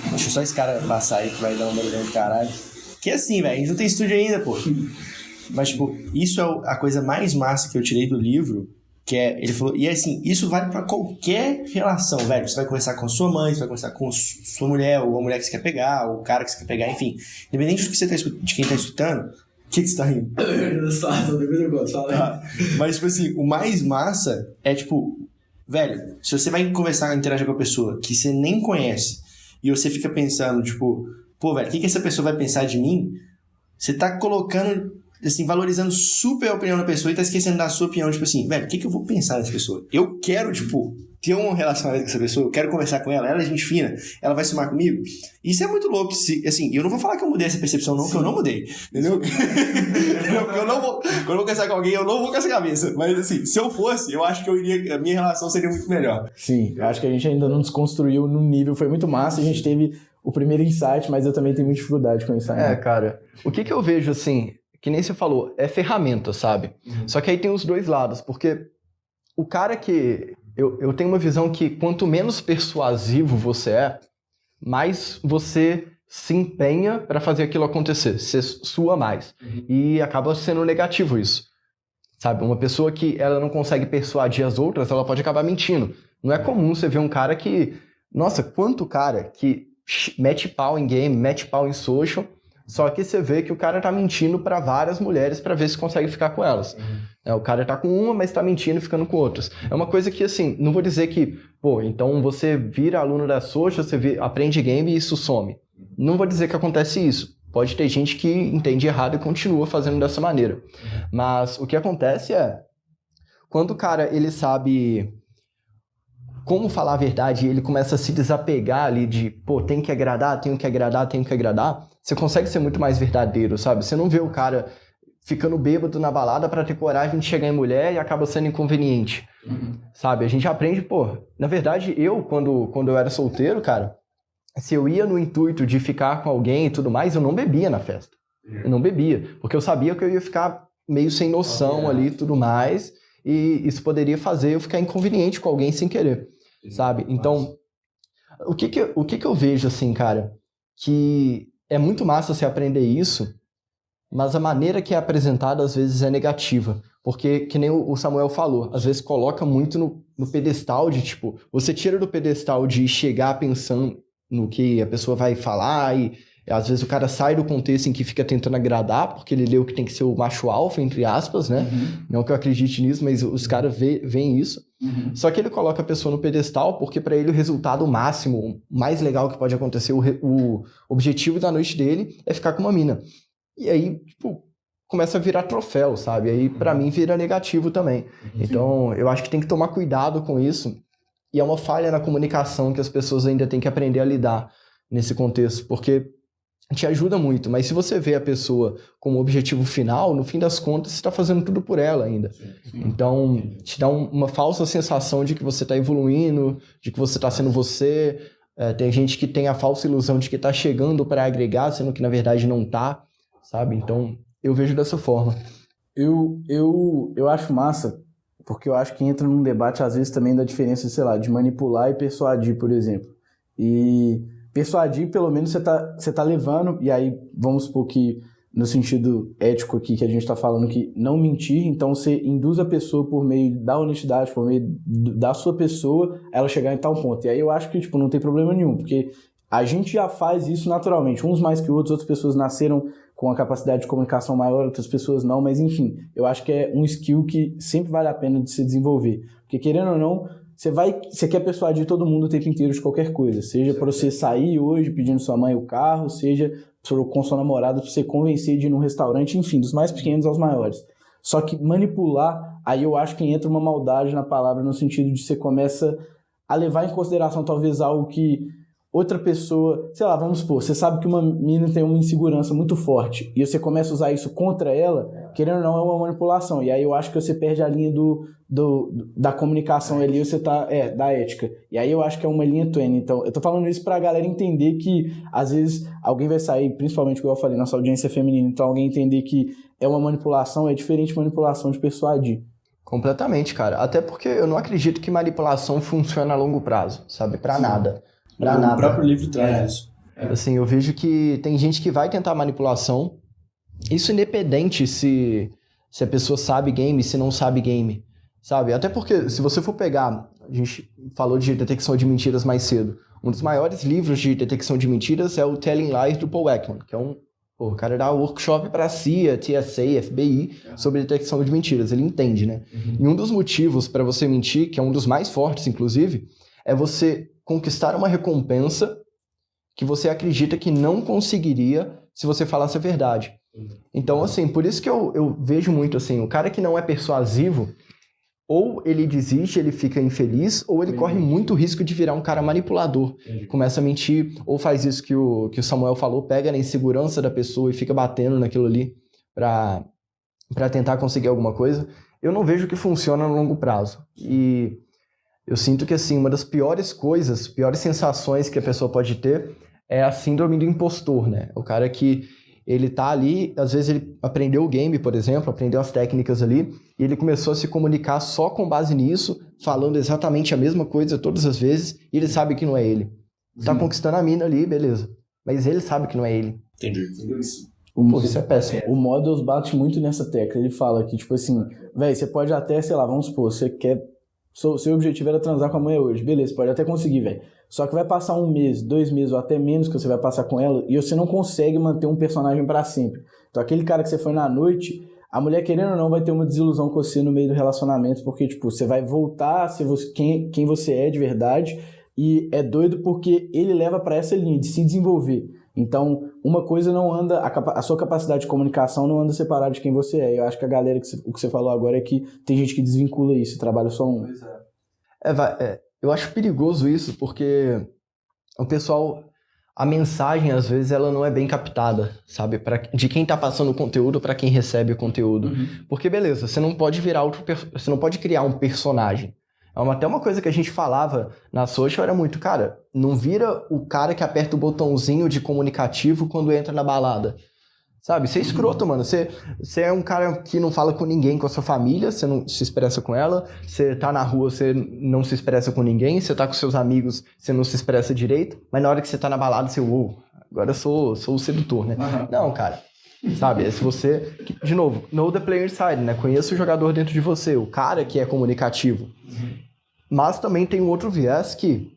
Deixa só esse cara passar aí que vai dar um barulhão de caralho. Que é assim, velho, a gente não tem estúdio ainda, pô. Mas, tipo, isso é a coisa mais massa que eu tirei do livro, que é, ele falou, e assim, isso vale pra qualquer relação, velho. Você vai conversar com a sua mãe, você vai conversar com sua mulher, ou a mulher que você quer pegar, ou o cara que você quer pegar, enfim. Independente do que você tá de quem tá escutando, o que você tá rindo? Mas, tipo assim, o mais massa é, tipo, velho, se você vai conversar, interagir com a pessoa que você nem conhece, e você fica pensando, tipo, pô, velho, o que essa pessoa vai pensar de mim? Você tá colocando, assim, valorizando super a opinião da pessoa e tá esquecendo da sua opinião, tipo assim, velho, o que eu vou pensar dessa pessoa? Eu quero, tipo, ter um relacionamento com essa pessoa, eu quero conversar com ela é gente fina, ela vai somar comigo. Isso é muito louco, assim, eu não vou falar que eu mudei essa percepção não, porque eu não mudei, entendeu? Porque eu não vou, quando eu vou conversar com alguém, eu não vou com essa cabeça, mas assim, se eu fosse, eu acho que a minha relação seria muito melhor. Sim, eu acho que a gente ainda não desconstruiu no nível, foi muito massa, a gente teve o primeiro insight, mas eu também tenho muita dificuldade com isso ainda. Cara, o que eu vejo, assim, que nem você falou, é ferramenta, sabe? Só que aí tem os dois lados, porque o cara que... Eu tenho uma visão que quanto menos persuasivo você é, mais você se empenha para fazer aquilo acontecer. Você sua mais. E acaba sendo negativo isso. Sabe? Uma pessoa que ela não consegue persuadir as outras, ela pode acabar mentindo. Não é comum você ver um cara que... Nossa, quanto cara que mete pau em game, mete pau em social... Só que você vê que o cara tá mentindo pra várias mulheres pra ver se consegue ficar com elas. O cara tá com uma, mas tá mentindo e ficando com outras. É uma coisa que, assim, não vou dizer que, pô, então você vira aluno da social, você aprende game e isso some. Não vou dizer que acontece isso. Pode ter gente que entende errado e continua fazendo dessa maneira. Mas o que acontece é, quando o cara, ele sabe como falar a verdade, ele começa a se desapegar ali de, pô, tenho que agradar, você consegue ser muito mais verdadeiro, sabe? Você não vê o cara ficando bêbado na balada pra ter coragem de chegar em mulher e acaba sendo inconveniente, sabe? A gente aprende, pô, na verdade, eu, quando eu era solteiro, cara, se eu ia no intuito de ficar com alguém e tudo mais, eu não bebia na festa. Eu não bebia, porque eu sabia que eu ia ficar meio sem noção ali e tudo mais, e isso poderia fazer eu ficar inconveniente com alguém sem querer, sabe? Então, o que eu vejo, assim, cara, que é muito massa você aprender isso, mas a maneira que é apresentada às vezes é negativa, porque, que nem o Samuel falou, às vezes coloca muito no pedestal de, tipo, você tira do pedestal de chegar pensando no que a pessoa vai falar e às vezes o cara sai do contexto em que fica tentando agradar, porque ele leu que tem que ser o macho alfa, entre aspas, né? Não que eu acredite nisso, mas os caras veem isso. Só que ele coloca a pessoa no pedestal porque para ele o resultado máximo, o mais legal que pode acontecer, o objetivo da noite dele é ficar com uma mina. E aí, tipo, começa a virar troféu, sabe? Aí pra mim vira negativo também. Então, eu acho que tem que tomar cuidado com isso. E é uma falha na comunicação que as pessoas ainda têm que aprender a lidar nesse contexto, porque te ajuda muito, mas se você vê a pessoa como objetivo final, no fim das contas, você está fazendo tudo por ela ainda. Então, te dá uma falsa sensação de que você está evoluindo, de que você está sendo você. Tem gente que tem a falsa ilusão de que está chegando para agregar, sendo que na verdade não está, sabe? Então, eu vejo dessa forma. Eu acho massa, porque eu acho que entra num debate, às vezes, também da diferença, sei lá, de manipular e persuadir, por exemplo. E persuadir, pelo menos, você tá levando, e aí vamos supor que, no sentido ético aqui, que a gente tá falando que não mentir, então você induz a pessoa por meio da honestidade, por meio da sua pessoa, ela chegar em tal ponto. E aí eu acho que, tipo, não tem problema nenhum, porque a gente já faz isso naturalmente, uns mais que outros outras pessoas nasceram com uma capacidade de comunicação maior, outras pessoas não, mas enfim, eu acho que é um skill que sempre vale a pena de se desenvolver, porque querendo ou não, você quer persuadir todo mundo o tempo inteiro de qualquer coisa, seja para você sair hoje pedindo sua mãe o carro, seja com sua namorada para você convencer de ir num restaurante, enfim, dos mais pequenos aos maiores. Só que manipular, aí eu acho que entra uma maldade na palavra, no sentido de você começa a levar em consideração talvez algo que outra pessoa, sei lá, vamos supor, você sabe que uma menina tem uma insegurança muito forte e você começa a usar isso contra ela, querendo ou não, é uma manipulação. E aí eu acho que você perde a linha da comunicação ali, você tá, da ética. E aí eu acho que é uma linha tênue. Então, eu tô falando isso pra galera entender que, às vezes, alguém vai sair, principalmente, como eu falei, nossa audiência feminina, então alguém entender que é uma manipulação, é diferente de manipulação de persuadir. Completamente, cara. Até porque eu não acredito que manipulação funciona a longo prazo, sabe? Pra nada. Pra nada. O próprio livro traz isso. Assim, eu vejo que tem gente que vai tentar manipulação, isso independente se a pessoa sabe game, se não sabe game, sabe? Até porque, se você for pegar, a gente falou de detecção de mentiras mais cedo, um dos maiores livros de detecção de mentiras é o Telling Lies, do Paul Ekman, que é o cara dá workshop pra CIA, TSA, FBI, sobre detecção de mentiras, ele entende, né? E um dos motivos para você mentir, que é um dos mais fortes, inclusive, é você conquistar uma recompensa que você acredita que não conseguiria se você falasse a verdade. Então, assim, por isso que eu vejo muito, assim, o cara que não é persuasivo, ou ele desiste, ele fica infeliz, ou ele corre muito risco de virar um cara manipulador. Começa a mentir, ou faz isso que o Samuel falou, pega na insegurança da pessoa e fica batendo naquilo ali pra tentar conseguir alguma coisa. Eu não vejo que funciona no longo prazo. E eu sinto que, assim, uma das piores coisas, piores sensações que a pessoa pode ter é a síndrome do impostor, né? O cara que ele tá ali, às vezes ele aprendeu o game, por exemplo, aprendeu as técnicas ali, e ele começou a se comunicar só com base nisso, falando exatamente a mesma coisa todas as vezes, e ele sabe que não é ele. Tá conquistando a mina ali, beleza. Mas ele sabe que não é ele. Entendi isso. Pô, isso é péssimo. O Models bate muito nessa tecla. Ele fala que, tipo assim, velho, você pode até, sei lá, vamos supor, você quer... Seu objetivo era transar com a mulher hoje. Beleza, pode até conseguir, velho. Só que vai passar 1 mês, 2 meses ou até menos que você vai passar com ela e você não consegue manter um personagem pra sempre. Então aquele cara que você foi na noite, a mulher querendo ou não vai ter uma desilusão com você no meio do relacionamento, porque tipo, você vai voltar a ser quem você é de verdade, e é doido porque ele leva pra essa linha de se desenvolver. Então, uma coisa não anda, a sua capacidade de comunicação não anda separada de quem você é. Eu acho que a galera, o que você falou agora é que tem gente que desvincula isso, trabalha só um. Eu acho perigoso isso, porque o pessoal, a mensagem, às vezes, ela não é bem captada, sabe? De quem tá passando o conteúdo para quem recebe o conteúdo. Porque, beleza, você não pode você não pode criar um personagem. Até uma coisa que a gente falava na social era muito, cara, não vira o cara que aperta o botãozinho de comunicativo quando entra na balada. Sabe? Você é escroto, mano. Você é um cara que não fala com ninguém, com a sua família, você não se expressa com ela, você tá na rua, você não se expressa com ninguém, você tá com seus amigos, você não se expressa direito, mas na hora que você tá na balada, você, agora eu sou o sedutor, né? Não, cara. Sabe? Se você, de novo, know the player side, né? Conheça o jogador dentro de você, o cara que é comunicativo. Mas também tem um outro viés que,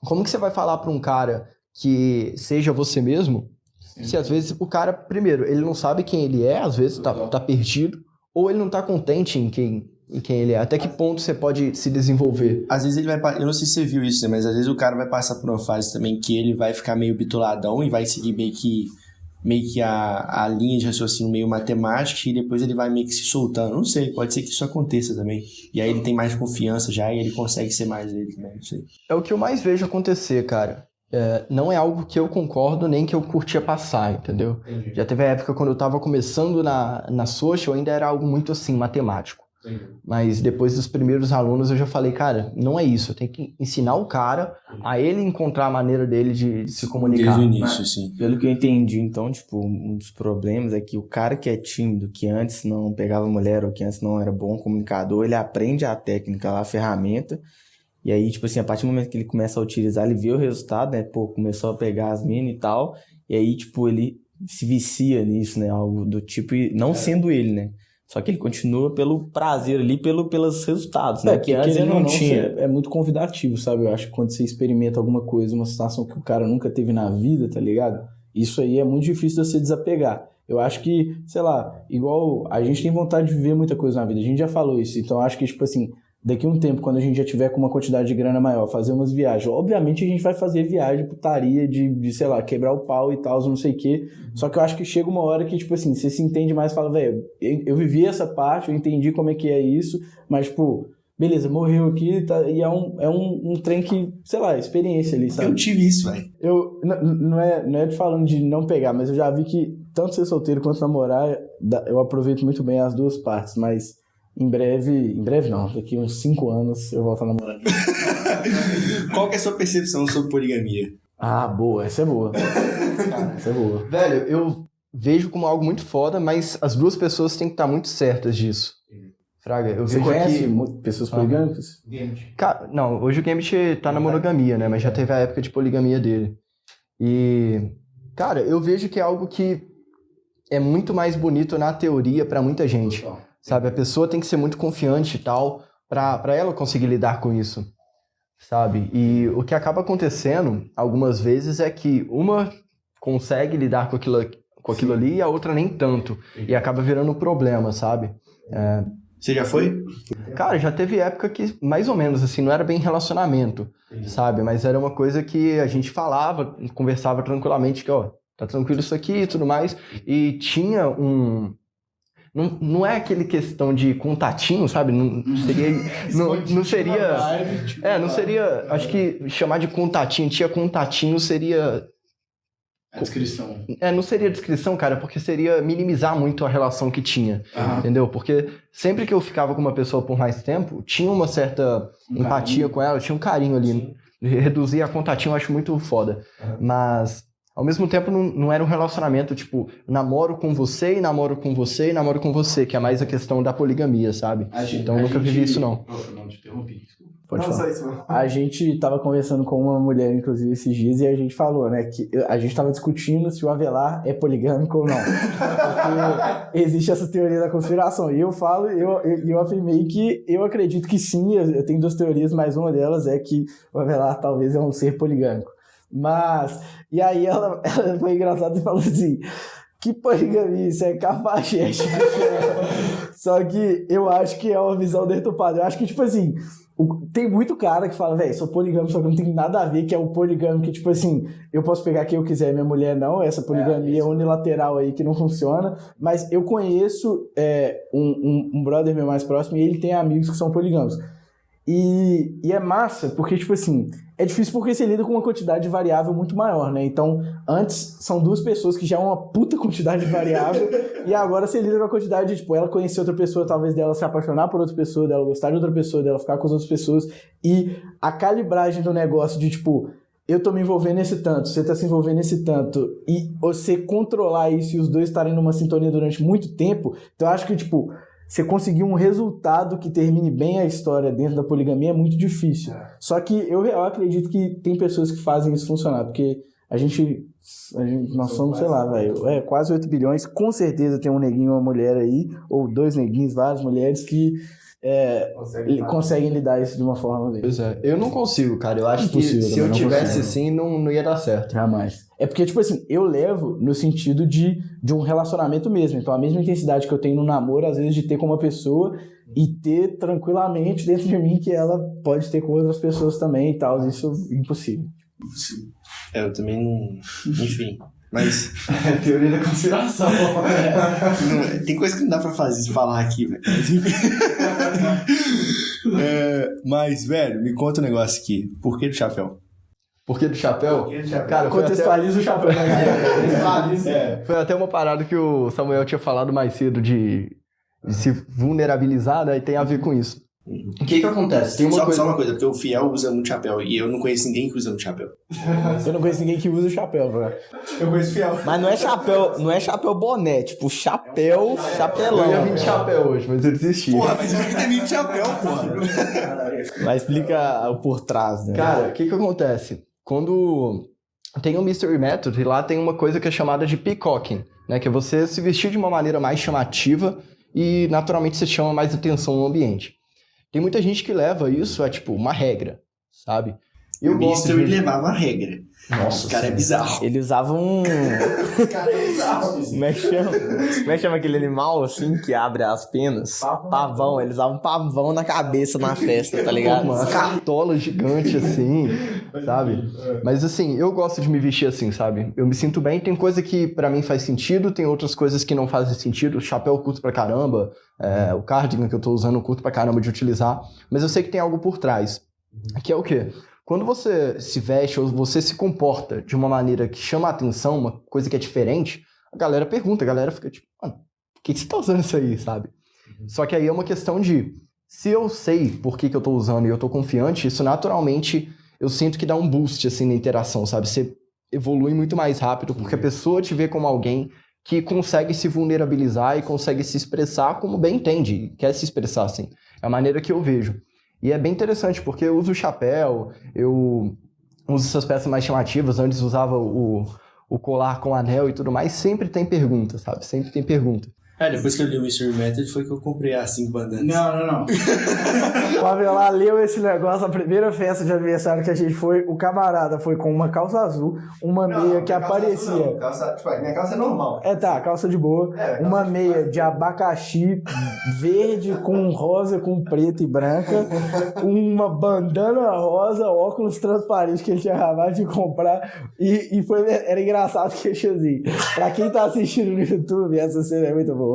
como que você vai falar pra um cara que seja você mesmo, se às vezes o cara, primeiro, ele não sabe quem ele é, às vezes tá perdido, ou ele não tá contente em quem ele é. Até que ponto você pode se desenvolver? Às vezes ele vai... Eu não sei se você viu isso, né? Mas às vezes o cara vai passar por uma fase também que ele vai ficar meio bitoladão e vai seguir meio que a linha de raciocínio meio matemática, e depois ele vai meio que se soltando. Não sei, pode ser que isso aconteça também. E aí ele tem mais confiança já e ele consegue ser mais ele também, não sei. É o que eu mais vejo acontecer, cara. Não é algo que eu concordo nem que eu curtia passar, entendeu? Entendi. Já teve a época quando eu tava começando na social, ainda era algo muito assim, matemático. Entendi. Mas depois dos primeiros alunos eu já falei, cara, não é isso. Eu tenho que ensinar o cara a ele encontrar a maneira dele de se comunicar. Desde o início, sim. Pelo que eu entendi, então, tipo, um dos problemas é que o cara que é tímido, que antes não pegava mulher ou que antes não era bom comunicador, ele aprende a técnica, a ferramenta. E aí, tipo assim, a partir do momento que ele começa a utilizar, ele vê o resultado, né? Pô, começou a pegar as minas e tal. E aí, tipo, ele se vicia nisso, né? Algo do tipo, não sendo ele, né? Só que ele continua pelo prazer ali, pelos resultados, né? Que antes ele não tinha. É muito convidativo, sabe? Eu acho que quando você experimenta alguma coisa, uma situação que o cara nunca teve na vida, tá ligado? Isso aí é muito difícil de você desapegar. Eu acho que, sei lá, igual a gente tem vontade de viver muita coisa na vida. A gente já falou isso. Então, eu acho que, tipo assim, daqui a um tempo, quando a gente já tiver com uma quantidade de grana maior, fazer umas viagens. Obviamente a gente vai fazer viagem, putaria, de sei lá, quebrar o pau e tal, não sei o quê. Só que eu acho que chega uma hora que, tipo assim, você se entende mais e fala, velho, eu vivi essa parte, eu entendi como é que é isso, mas, tipo, beleza, morreu aqui, tá, e é um trem que, sei lá, experiência ali, sabe? Eu tive isso, velho. Não é te falando de não pegar, mas eu já vi que tanto ser solteiro quanto namorar, eu aproveito muito bem as duas partes, mas em breve não, daqui uns 5 anos eu volto a namorar. Qual que é a sua percepção sobre poligamia? Ah, boa, essa é boa. Essa é boa. Velho, eu vejo como algo muito foda, mas as duas pessoas têm que estar muito certas disso. Fraga, eu Você vejo conhece que... pessoas poligâmicas? Cara, não, hoje o Gambit tá na monogamia, né? Mas já teve a época de poligamia dele. E, cara, eu vejo que é algo que é muito mais bonito na teoria pra muita gente. Sabe? A pessoa tem que ser muito confiante e tal pra ela conseguir lidar com isso. Sabe? E o que acaba acontecendo algumas vezes é que uma consegue lidar com aquilo ali e a outra nem tanto. E acaba virando um problema, sabe? Você já foi? Cara, já teve época que, mais ou menos, assim, não era bem relacionamento, sabe? Mas era uma coisa que a gente falava, conversava tranquilamente, que, ó, tá tranquilo isso aqui e tudo mais. E tinha um... Não é aquele questão de contatinho, sabe? Não seria... Acho que chamar de contatinho, tinha contatinho seria... A descrição. Não seria descrição, cara, porque seria minimizar muito a relação que tinha, entendeu? Porque sempre que eu ficava com uma pessoa por mais tempo, tinha uma certa empatia com ela, tinha um carinho ali. Sim. Reduzir a contatinho eu acho muito foda. Mas, ao mesmo tempo, não era um relacionamento, tipo, namoro com você e namoro com você e namoro com você, que é mais a questão da poligamia, sabe? Então, eu nunca vivi isso, não. Não te interrompi, desculpa. Pode falar. A gente tava conversando com uma mulher, inclusive, esses dias, e a gente falou, né, que a gente tava discutindo se o Avelar é poligâmico ou não. Porque existe essa teoria da conspiração. E eu afirmei que eu acredito que sim, eu tenho 2 teorias, mas uma delas é que o Avelar talvez é um ser poligâmico. Mas, e aí ela foi engraçada e falou assim... Que poligamia, isso é cafajeste. Só que eu acho que é uma visão deturpada. Eu acho que, tipo assim, tem muito cara que fala, velho, sou poligâmico, só que não tem nada a ver, que é o poligâmico, que, tipo assim, eu posso pegar quem eu quiser, minha mulher não, essa poligamia unilateral aí que não funciona. Mas eu conheço um brother meu mais próximo e ele tem amigos que são poligâmicos. E é massa, porque, tipo assim, é difícil porque você lida com uma quantidade de variável muito maior, né? Então, antes são 2 pessoas que já é uma puta quantidade de variável, e agora você lida com a quantidade de, tipo, ela conhecer outra pessoa, talvez dela se apaixonar por outra pessoa, dela gostar de outra pessoa, dela ficar com as outras pessoas, e a calibragem do negócio de, tipo, eu tô me envolvendo nesse tanto, você tá se envolvendo nesse tanto, e você controlar isso e os dois estarem numa sintonia durante muito tempo, então eu acho que, tipo... Você conseguir um resultado que termine bem a história dentro da poligamia é muito difícil. Só que eu acredito que tem pessoas que fazem isso funcionar, porque nós somos, sei lá, velho, quase 8 bilhões, com certeza tem um neguinho, uma mulher aí, ou 2 neguinhos, várias mulheres que conseguem lidar isso de uma forma dele. Pois é, eu não consigo, cara, eu acho que se eu tivesse assim, não ia dar certo. Jamais. É porque, tipo assim, eu levo no sentido de um relacionamento mesmo. Então, a mesma intensidade que eu tenho no namoro, às vezes, de ter com uma pessoa e ter tranquilamente dentro de mim que ela pode ter com outras pessoas também e tal. Isso é impossível. Eu também não... Enfim. Mas... É teoria da conspiração. Tem coisa que não dá pra falar aqui, velho. Mas, velho, me conta um negócio aqui. Por que do chapéu? Por que do chapéu? Cara, contextualiza o chapéu. Foi até uma parada que o Samuel tinha falado mais cedo de se vulnerabilizar, né? E tem a ver com isso. O que acontece? Tem Só uma coisa, porque o Fiel usa muito chapéu e eu não conheço ninguém que usa muito chapéu. Eu não conheço ninguém que usa chapéu, bro. Eu conheço Fiel. Mas não é chapéu boné, tipo chapelão. Eu ia vir de chapéu hoje, mas eu desisti. Porra, mas eu queria vir de chapéu, porra. Mas explica o por trás, né? Cara, o que acontece? Quando tem o Mystery Method, e lá tem uma coisa que é chamada de peacocking, né? Que é você se vestir de uma maneira mais chamativa e naturalmente você chama mais atenção no ambiente. Tem muita gente que leva isso a, tipo, uma regra, sabe? O Mister ele levava a regra. Nossa, o cara é bizarro. Ele usava um... O cara é bizarro. Como é que chama aquele animal, assim, que abre as penas? Pavão. Ele usava um pavão na cabeça na festa, tá ligado? Uma cartola gigante, assim, sabe? Mas, assim, eu gosto de me vestir assim, sabe? Eu me sinto bem. Tem coisa que, pra mim, faz sentido. Tem outras coisas que não fazem sentido. O chapéu eu curto pra caramba. O cardigan que eu tô usando eu curto pra caramba de utilizar. Mas eu sei que tem algo por trás. Que é o quê? Quando você se veste ou você se comporta de uma maneira que chama a atenção, uma coisa que é diferente, a galera pergunta, a galera fica tipo, mano, por que você tá usando isso aí, sabe? Só que aí é uma questão de, se eu sei por que eu tô usando e eu tô confiante, isso naturalmente eu sinto que dá um boost, assim, na interação, sabe? Você evolui muito mais rápido, porque a pessoa te vê como alguém que consegue se vulnerabilizar e consegue se expressar como bem entende, quer se expressar, assim. É a maneira que eu vejo. E é bem interessante, porque eu uso o chapéu, eu uso essas peças mais chamativas, antes usava o colar com anel e tudo mais, sempre tem pergunta, sabe? Sempre tem pergunta. Depois que eu li o Mystery Method foi que eu comprei as 5 bandanas. Não. O Avelar leu esse negócio, a primeira festa de aniversário que a gente foi, o camarada foi com uma calça azul, uma meia que aparecia... Minha calça é normal. Calça de boa. Uma meia de abacaxi verde com rosa, com preto e branca, uma bandana rosa, óculos transparentes que ele tinha acabado de comprar e era engraçado que ele tinha assim. Pra quem tá assistindo no YouTube, essa cena é muito boa.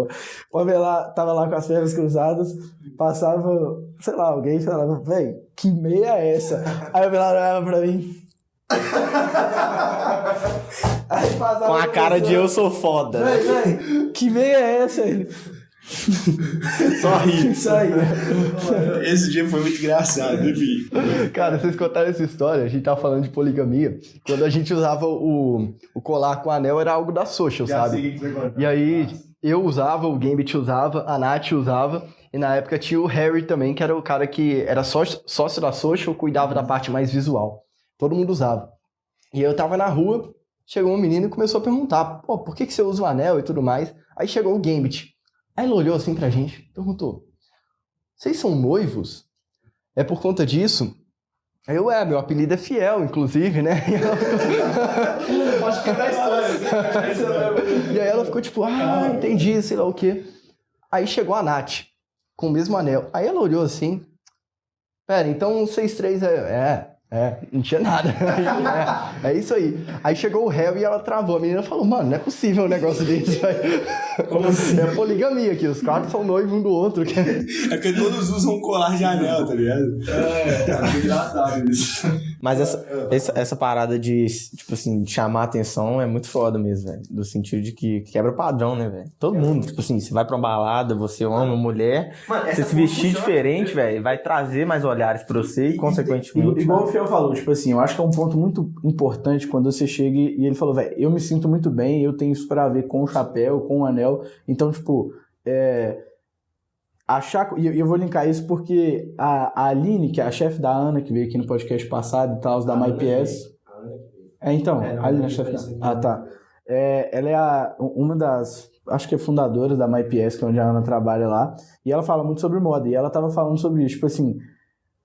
O Avelar tava lá com as pernas cruzadas, passava, sei lá, alguém falava, véi, que meia é essa? Aí o Avelar olhava pra mim. Aí com a cara de eu sou foda, né? Véi, que meia é essa? Ele... Só ri. Esse dia foi muito engraçado, enfim. Cara, vocês contaram essa história, a gente tava falando de poligamia, quando a gente usava o colar com anel era algo da social, sabe? E aí eu usava, o Gambit usava, a Nath usava, e na época tinha o Harry também, que era o cara que era sócio da social, cuidava da parte mais visual. Todo mundo usava. E eu tava na rua, chegou um menino e começou a perguntar, pô, por que você usa o anel e tudo mais? Aí chegou o Gambit. Aí ele olhou assim pra gente, perguntou, vocês são noivos? É por conta disso? Aí eu, meu apelido é Fiel, inclusive, né? Pode contar a história. E aí ela ficou tipo, entendi, sei lá o quê. Aí chegou a Nath, com o mesmo anel. Aí ela olhou assim, pera, então vocês três não tinha nada. É isso aí. Aí chegou o Harry e ela travou. A menina falou, mano, não é possível um negócio desse, velho. Como assim? É poligamia aqui, os caras são noivos um do outro. É porque todos usam um colar de anel, tá ligado? É engraçado isso. Mas essa parada de, tipo assim, de chamar a atenção é muito foda mesmo, velho. Do sentido de que quebra o padrão, né, velho? Todo mundo, tipo assim, você vai pra uma balada, você ama uma mulher, mano, você se vestir diferente, velho, vai trazer mais olhares pra você e, consequentemente... Igual o Fiel falou, tipo assim, eu acho que é um ponto muito importante quando você chega e ele falou, velho, eu me sinto muito bem, eu tenho isso pra ver com o chapéu, com o anel, então, tipo, e eu vou linkar isso porque a Aline, que é a chefe da Ana, que veio aqui no podcast passado e tal, da MyPS. A Aline é a chefe da... tá. Ela é uma das, acho que é fundadora da MyPS, que é onde a Ana trabalha lá, e ela fala muito sobre moda, e ela tava falando sobre isso, tipo assim,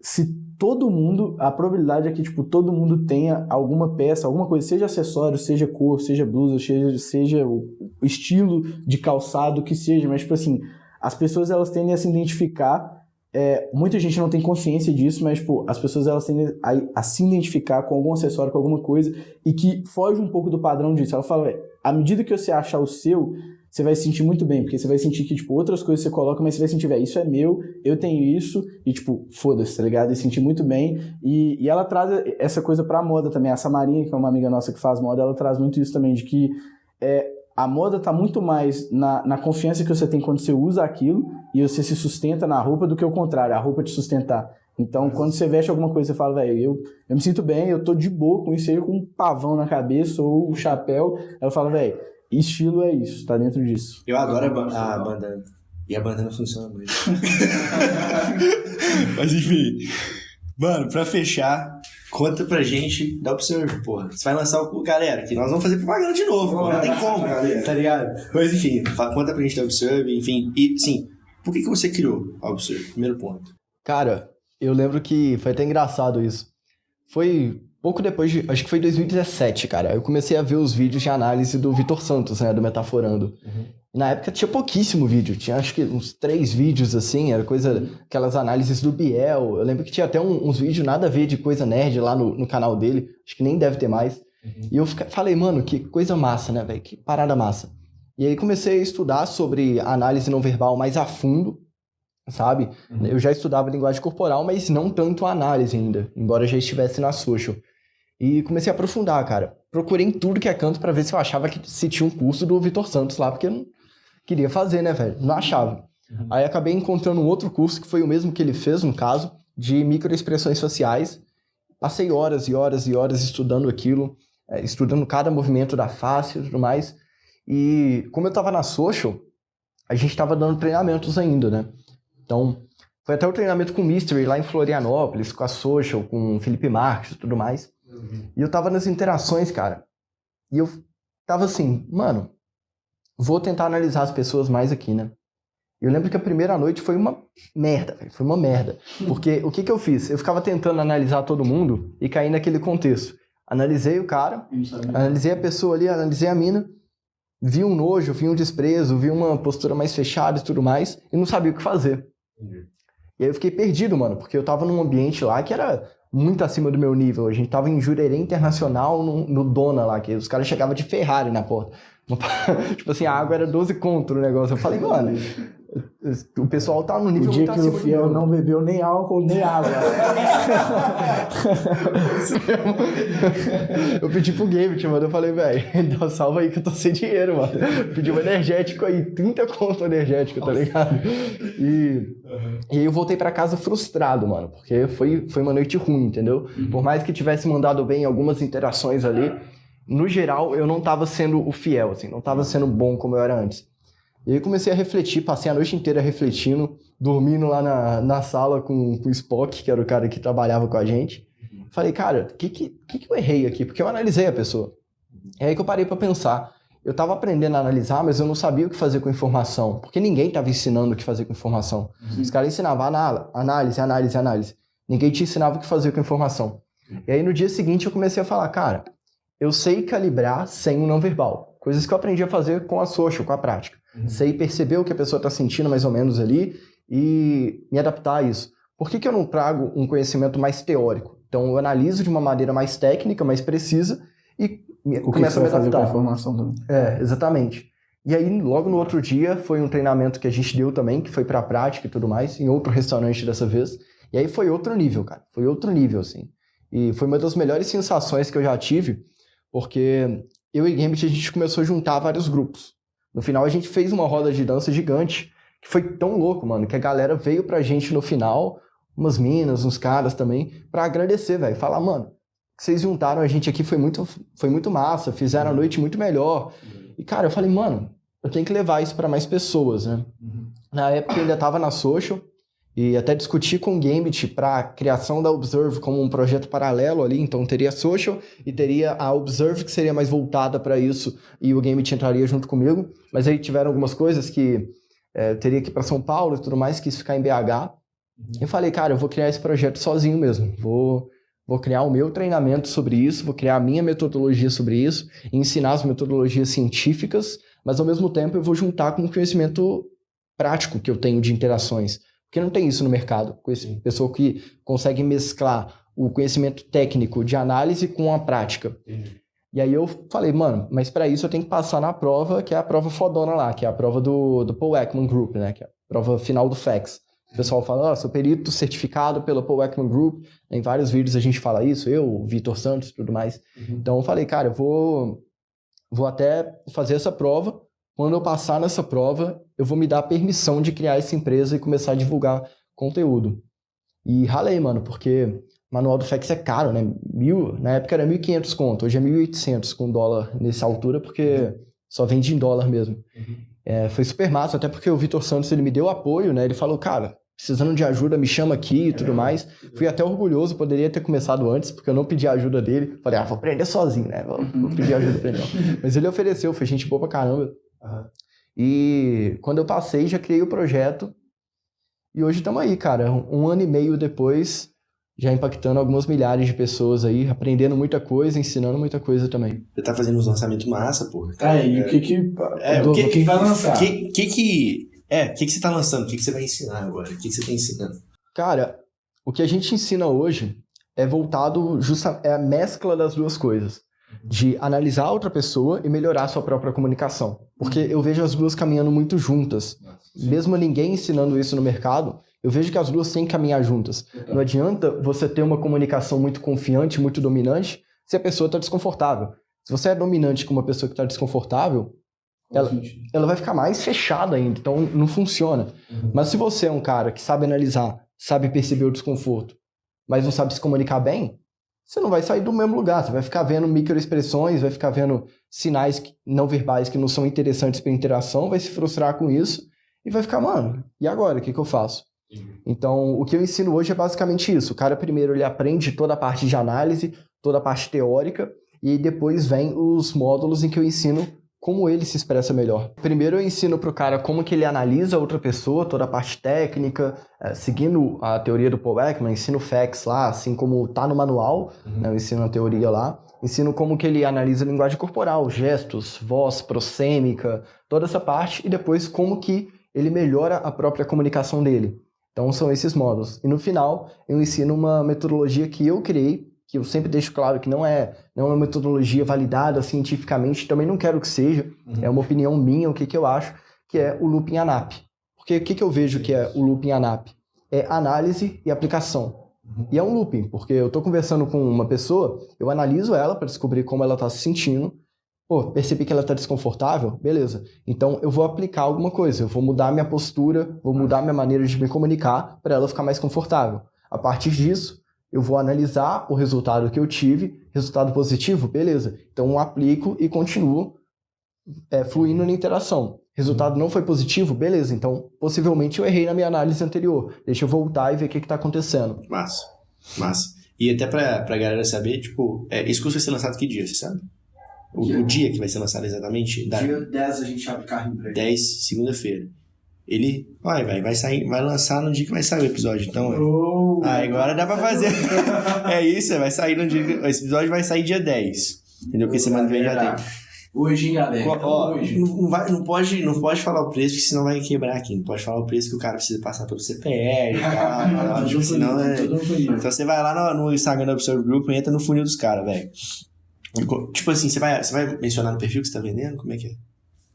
se todo mundo, a probabilidade é que, tipo, todo mundo tenha alguma peça, alguma coisa, seja acessório, seja cor, seja blusa, seja o estilo de calçado, que seja, mas, tipo assim, as pessoas, elas tendem a se identificar, muita gente não tem consciência disso, mas, tipo, as pessoas, elas tendem a se identificar com algum acessório, com alguma coisa, e que foge um pouco do padrão disso. Ela fala, à medida que você achar o seu, você vai se sentir muito bem, porque você vai sentir que, tipo, outras coisas você coloca, mas você vai sentir, isso é meu, eu tenho isso, e, tipo, foda-se, tá ligado? E sentir muito bem. E ela traz essa coisa pra moda também. A Samarinha, que é uma amiga nossa que faz moda, ela traz muito isso também, de que a moda tá muito mais na confiança que você tem quando você usa aquilo, e você se sustenta na roupa, do que o contrário, a roupa te sustentar. Então, quando você veste alguma coisa, você fala, eu me sinto bem, eu tô de boa com isso, seja com um pavão na cabeça, ou um chapéu. Ela fala, estilo é isso, tá dentro disso. Eu adoro a bandana. E a bandana funciona muito. Mas enfim. Mano, pra fechar, conta pra gente da Observe, porra. Você vai lançar o... Galera, que nós vamos fazer propaganda de novo, porra. Não tem como, galera. Tá ligado? Mas enfim, conta pra gente da Observe, enfim. E, sim, por que você criou a Observe? Primeiro ponto. Cara, eu lembro que foi até engraçado isso. foi pouco depois acho que foi 2017, cara. Eu comecei a ver os vídeos de análise do Vitor Santos, né, do Metaforando. Na época tinha pouquíssimo vídeo, tinha acho que uns 3 vídeos assim, era aquelas análises do Biel. Eu lembro que tinha até uns vídeos nada a ver de coisa nerd lá no canal dele, acho que nem deve ter mais. E eu falei, mano, que coisa massa, né, velho, que parada massa. E aí comecei a estudar sobre análise não verbal mais a fundo, sabe? Eu já estudava linguagem corporal, mas não tanto a análise ainda, embora já estivesse na social. E comecei a aprofundar, cara. Procurei em tudo que é canto pra ver se eu achava que se tinha um curso do Vitor Santos lá, porque eu não queria fazer, né, velho? Não achava. Aí acabei encontrando um outro curso, que foi o mesmo que ele fez, no caso, de microexpressões faciais. Passei horas e horas e horas estudando aquilo, estudando cada movimento da face e tudo mais. E como eu tava na social, a gente tava dando treinamentos ainda, né? Então, foi até o treinamento com o Mystery lá em Florianópolis, com a social, com o Felipe Marques e tudo mais. E eu tava nas interações, cara. E eu tava assim, mano, vou tentar analisar as pessoas mais aqui, né? Eu lembro que a primeira noite foi uma merda, véio, foi uma merda. Porque o que eu fiz? Eu ficava tentando analisar todo mundo e caí naquele contexto. Analisei o cara, analisei a pessoa ali, analisei a mina, vi um nojo, vi um desprezo, vi uma postura mais fechada e tudo mais, e não sabia o que fazer. E aí eu fiquei perdido, mano, porque eu tava num ambiente lá que era muito acima do meu nível. A gente tava em Jurerê Internacional, no Dona lá, que os caras chegavam de Ferrari na porta. Tipo assim, a água era 12 conto no negócio. Eu falei, mano, o pessoal tá no nível o dia muito que acima o Fiel não bebeu nem álcool, nem água. Eu pedi pro Game, mano. Eu falei, velho, dá salva aí que eu tô sem dinheiro, mano. Pedi um energético aí, 30 conto energético, tá ligado? E aí eu voltei pra casa frustrado, mano, porque foi uma noite ruim, entendeu? Por mais que tivesse mandado bem algumas interações ali, no geral eu não tava sendo o fiel, assim, não tava sendo bom como eu era antes. E aí comecei a refletir, passei a noite inteira refletindo, dormindo lá na sala com o Spock, que era o cara que trabalhava com a gente. Falei, cara, o que eu errei aqui? Porque eu analisei a pessoa. É aí que eu parei pra pensar. Eu tava aprendendo a analisar, mas eu não sabia o que fazer com informação, porque ninguém tava ensinando o que fazer com informação. Os caras ensinavam análise. Ninguém te ensinava o que fazer com informação. E aí no dia seguinte eu comecei a falar, cara, eu sei calibrar sem o não verbal. Coisas que eu aprendi a fazer com a social, com a prática. Sei perceber o que a pessoa está sentindo mais ou menos ali e me adaptar a isso. Por que eu não trago um conhecimento mais teórico? Então eu analiso de uma maneira mais técnica, mais precisa e começo a me adaptar. Fazer com a informação também. Exatamente. E aí logo no outro dia foi um treinamento que a gente deu também, que foi para a prática e tudo mais, em outro restaurante dessa vez. E aí foi outro nível, cara. Foi outro nível, assim. E foi uma das melhores sensações que eu já tive, porque eu e Gambit a gente começou a juntar vários grupos. No final a gente fez uma roda de dança gigante, que foi tão louco, mano, que a galera veio pra gente no final, umas minas, uns caras também, pra agradecer, velho. Falar, mano, que vocês juntaram a gente aqui foi muito massa, fizeram a noite muito melhor. E, cara, eu falei, mano, eu tenho que levar isso pra mais pessoas, né? Na época eu ainda tava na social, e até discuti com o Gambit para a criação da Observe como um projeto paralelo ali, então teria a social e teria a Observe que seria mais voltada para isso e o Gambit entraria junto comigo, mas aí tiveram algumas coisas que teria que ir para São Paulo e tudo mais, quis ficar em BH. Eu falei, cara, eu vou criar esse projeto sozinho mesmo, vou criar o meu treinamento sobre isso, vou criar a minha metodologia sobre isso, ensinar as metodologias científicas, mas ao mesmo tempo eu vou juntar com o conhecimento prático que eu tenho de interações. Porque não tem isso no mercado. Pessoa que consegue mesclar o conhecimento técnico de análise com a prática. E aí eu falei, mano, mas para isso eu tenho que passar na prova, que é a prova fodona lá, que é a prova do Paul Ekman Group, né? Que é a prova final do FACS. O pessoal fala, sou perito certificado pela Paul Ekman Group. Em vários vídeos a gente fala isso, eu, o Vitor Santos e tudo mais. Então eu falei, cara, eu vou até fazer essa prova. Quando eu passar nessa prova, eu vou me dar a permissão de criar essa empresa e começar a divulgar conteúdo. E ralei, mano, porque o manual do FACS é caro, né? Na época era 1.500 conto, hoje é 1.800 com dólar nessa altura, porque só vende em dólar mesmo. Foi super massa, até porque o Vitor Santos, ele me deu apoio, né? Ele falou, cara, precisando de ajuda, me chama aqui e tudo mais. Fui até orgulhoso, poderia ter começado antes, porque eu não pedi a ajuda dele. Falei, vou aprender sozinho, né? Vou pedir ajuda pra ele. Mas ele ofereceu, foi gente boa pra caramba. E quando eu passei, já criei o projeto e hoje estamos aí, cara, 1 ano e meio depois, já impactando algumas milhares de pessoas aí, aprendendo muita coisa, ensinando muita coisa também. Você tá fazendo uns lançamentos massa, pô. E o que vai lançar? O que você tá lançando? O que você vai ensinar agora? O que você tá ensinando? Cara, o que a gente ensina hoje é voltado é a mescla das duas coisas. De analisar a outra pessoa e melhorar a sua própria comunicação. Porque eu vejo as duas caminhando muito juntas. Mesmo ninguém ensinando isso no mercado, eu vejo que as duas têm que caminhar juntas. Não adianta você ter uma comunicação muito confiante, muito dominante, se a pessoa está desconfortável. Se você é dominante com uma pessoa que está desconfortável, ela vai ficar mais fechada ainda, então não funciona. Mas se você é um cara que sabe analisar, sabe perceber o desconforto, mas não sabe se comunicar bem, você não vai sair do mesmo lugar, você vai ficar vendo microexpressões, vai ficar vendo sinais não verbais que não são interessantes para interação, vai se frustrar com isso e vai ficar, mano, e agora? O que eu faço? Então, o que eu ensino hoje é basicamente isso. O cara primeiro ele aprende toda a parte de análise, toda a parte teórica, e depois vem os módulos em que eu ensino como ele se expressa melhor. Primeiro eu ensino pro cara como que ele analisa outra pessoa, toda a parte técnica, seguindo a teoria do Paul Ekman, ensino facts lá, assim como tá no manual, né, eu ensino a teoria lá, ensino como que ele analisa a linguagem corporal, gestos, voz, prossêmica, toda essa parte, e depois como que ele melhora a própria comunicação dele. Então são esses módulos. E no final eu ensino uma metodologia que eu criei, que eu sempre deixo claro que não é uma metodologia validada cientificamente, também não quero que seja, é uma opinião minha, o que eu acho, que é o Looping ANAP. Porque o que eu vejo que é o Looping ANAP? É análise e aplicação. E é um looping, porque eu estou conversando com uma pessoa, eu analiso ela para descobrir como ela está se sentindo, percebi que ela está desconfortável, beleza. Então eu vou aplicar alguma coisa, eu vou mudar minha postura, vou mudar minha maneira de me comunicar para ela ficar mais confortável. A partir disso, eu vou analisar o resultado que eu tive, resultado positivo, beleza. Então eu aplico e continuo fluindo na interação. Resultado não foi positivo, beleza. Então possivelmente eu errei na minha análise anterior. Deixa eu voltar e ver o que está acontecendo. Massa. E até pra galera saber, tipo, esse curso vai ser lançado que dia, você sabe? O dia que vai ser lançado exatamente? Dia 10 a gente abre carrinho pra ele. 10, segunda-feira. Ele vai lançar no dia que vai sair o episódio. Então, agora dá pra fazer. É isso, vai sair no dia. Esse episódio vai sair dia 10. Entendeu? Porque semana que vem já tem. Hoje, hein, galera? Hoje. Não pode falar o preço, porque senão vai quebrar aqui. Não pode falar o preço que o cara precisa passar pelo CPR e tal. Senão Então você vai lá no Instagram do Observe Group e entra no funil dos caras, velho. Tipo assim, você vai mencionar no perfil que você tá vendendo? Como é que é?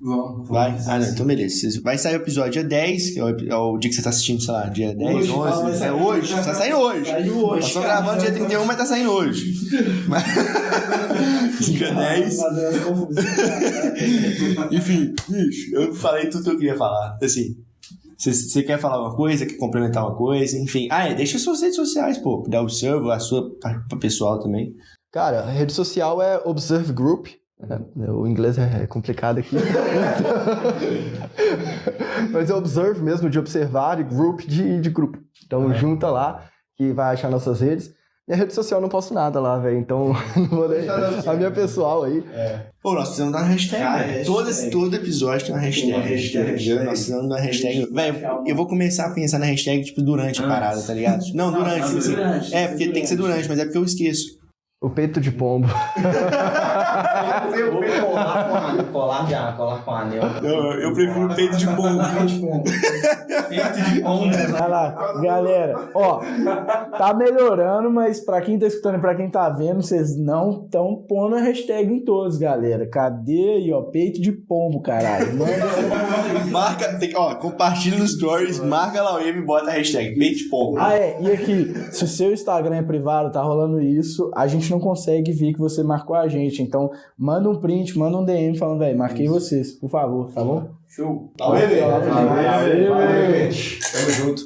Vamos. Vai? Não, então beleza. Vai sair o episódio dia 10, que é o dia que você tá assistindo, sei lá, dia 10, hoje, 11. Hoje, tá saindo hoje. Saiu hoje. Nós estamos gravando dia 31, mas tá saindo hoje. Dia 10. Enfim, bicho, eu falei tudo que eu queria falar. Assim, você quer falar uma coisa, quer complementar uma coisa, enfim. Deixa suas redes sociais, pô. Da Observe, a sua pra pessoal também. Cara, a rede social é Observe Group. O inglês é complicado aqui. Mas é Observe mesmo, de observar, e Group de grupo. Então junta lá, que vai achar nossas redes. Minha rede social eu não posto nada lá, velho. Então não vou deixar a minha pessoal aí. Pô, nós precisamos dar uma hashtag. Todo episódio tem uma hashtag. Nós precisamos dar uma hashtag. Velho, eu vou começar a pensar na hashtag, tipo, durante a parada, tá ligado? Não, durante. Porque tem que ser durante, mas é porque eu esqueço. O peito de pombo. Colar com anel. Eu prefiro peito de pombo. Peito de pombo. Vai lá, galera. Tá melhorando, mas pra quem tá escutando e pra quem tá vendo, vocês não estão pondo a hashtag em todos, galera. Cadê aí, peito de pombo, caralho. Marca, compartilha nos stories, marca lá o M e bota a hashtag peito de pombo. E aqui, se o seu Instagram é privado, tá rolando isso, a gente não consegue ver que você marcou a gente. Então, manda um print, manda um DM falando, velho, marquei vocês, por favor, tá bom? Show. Valeu, velho. Valeu, velho. Tamo junto.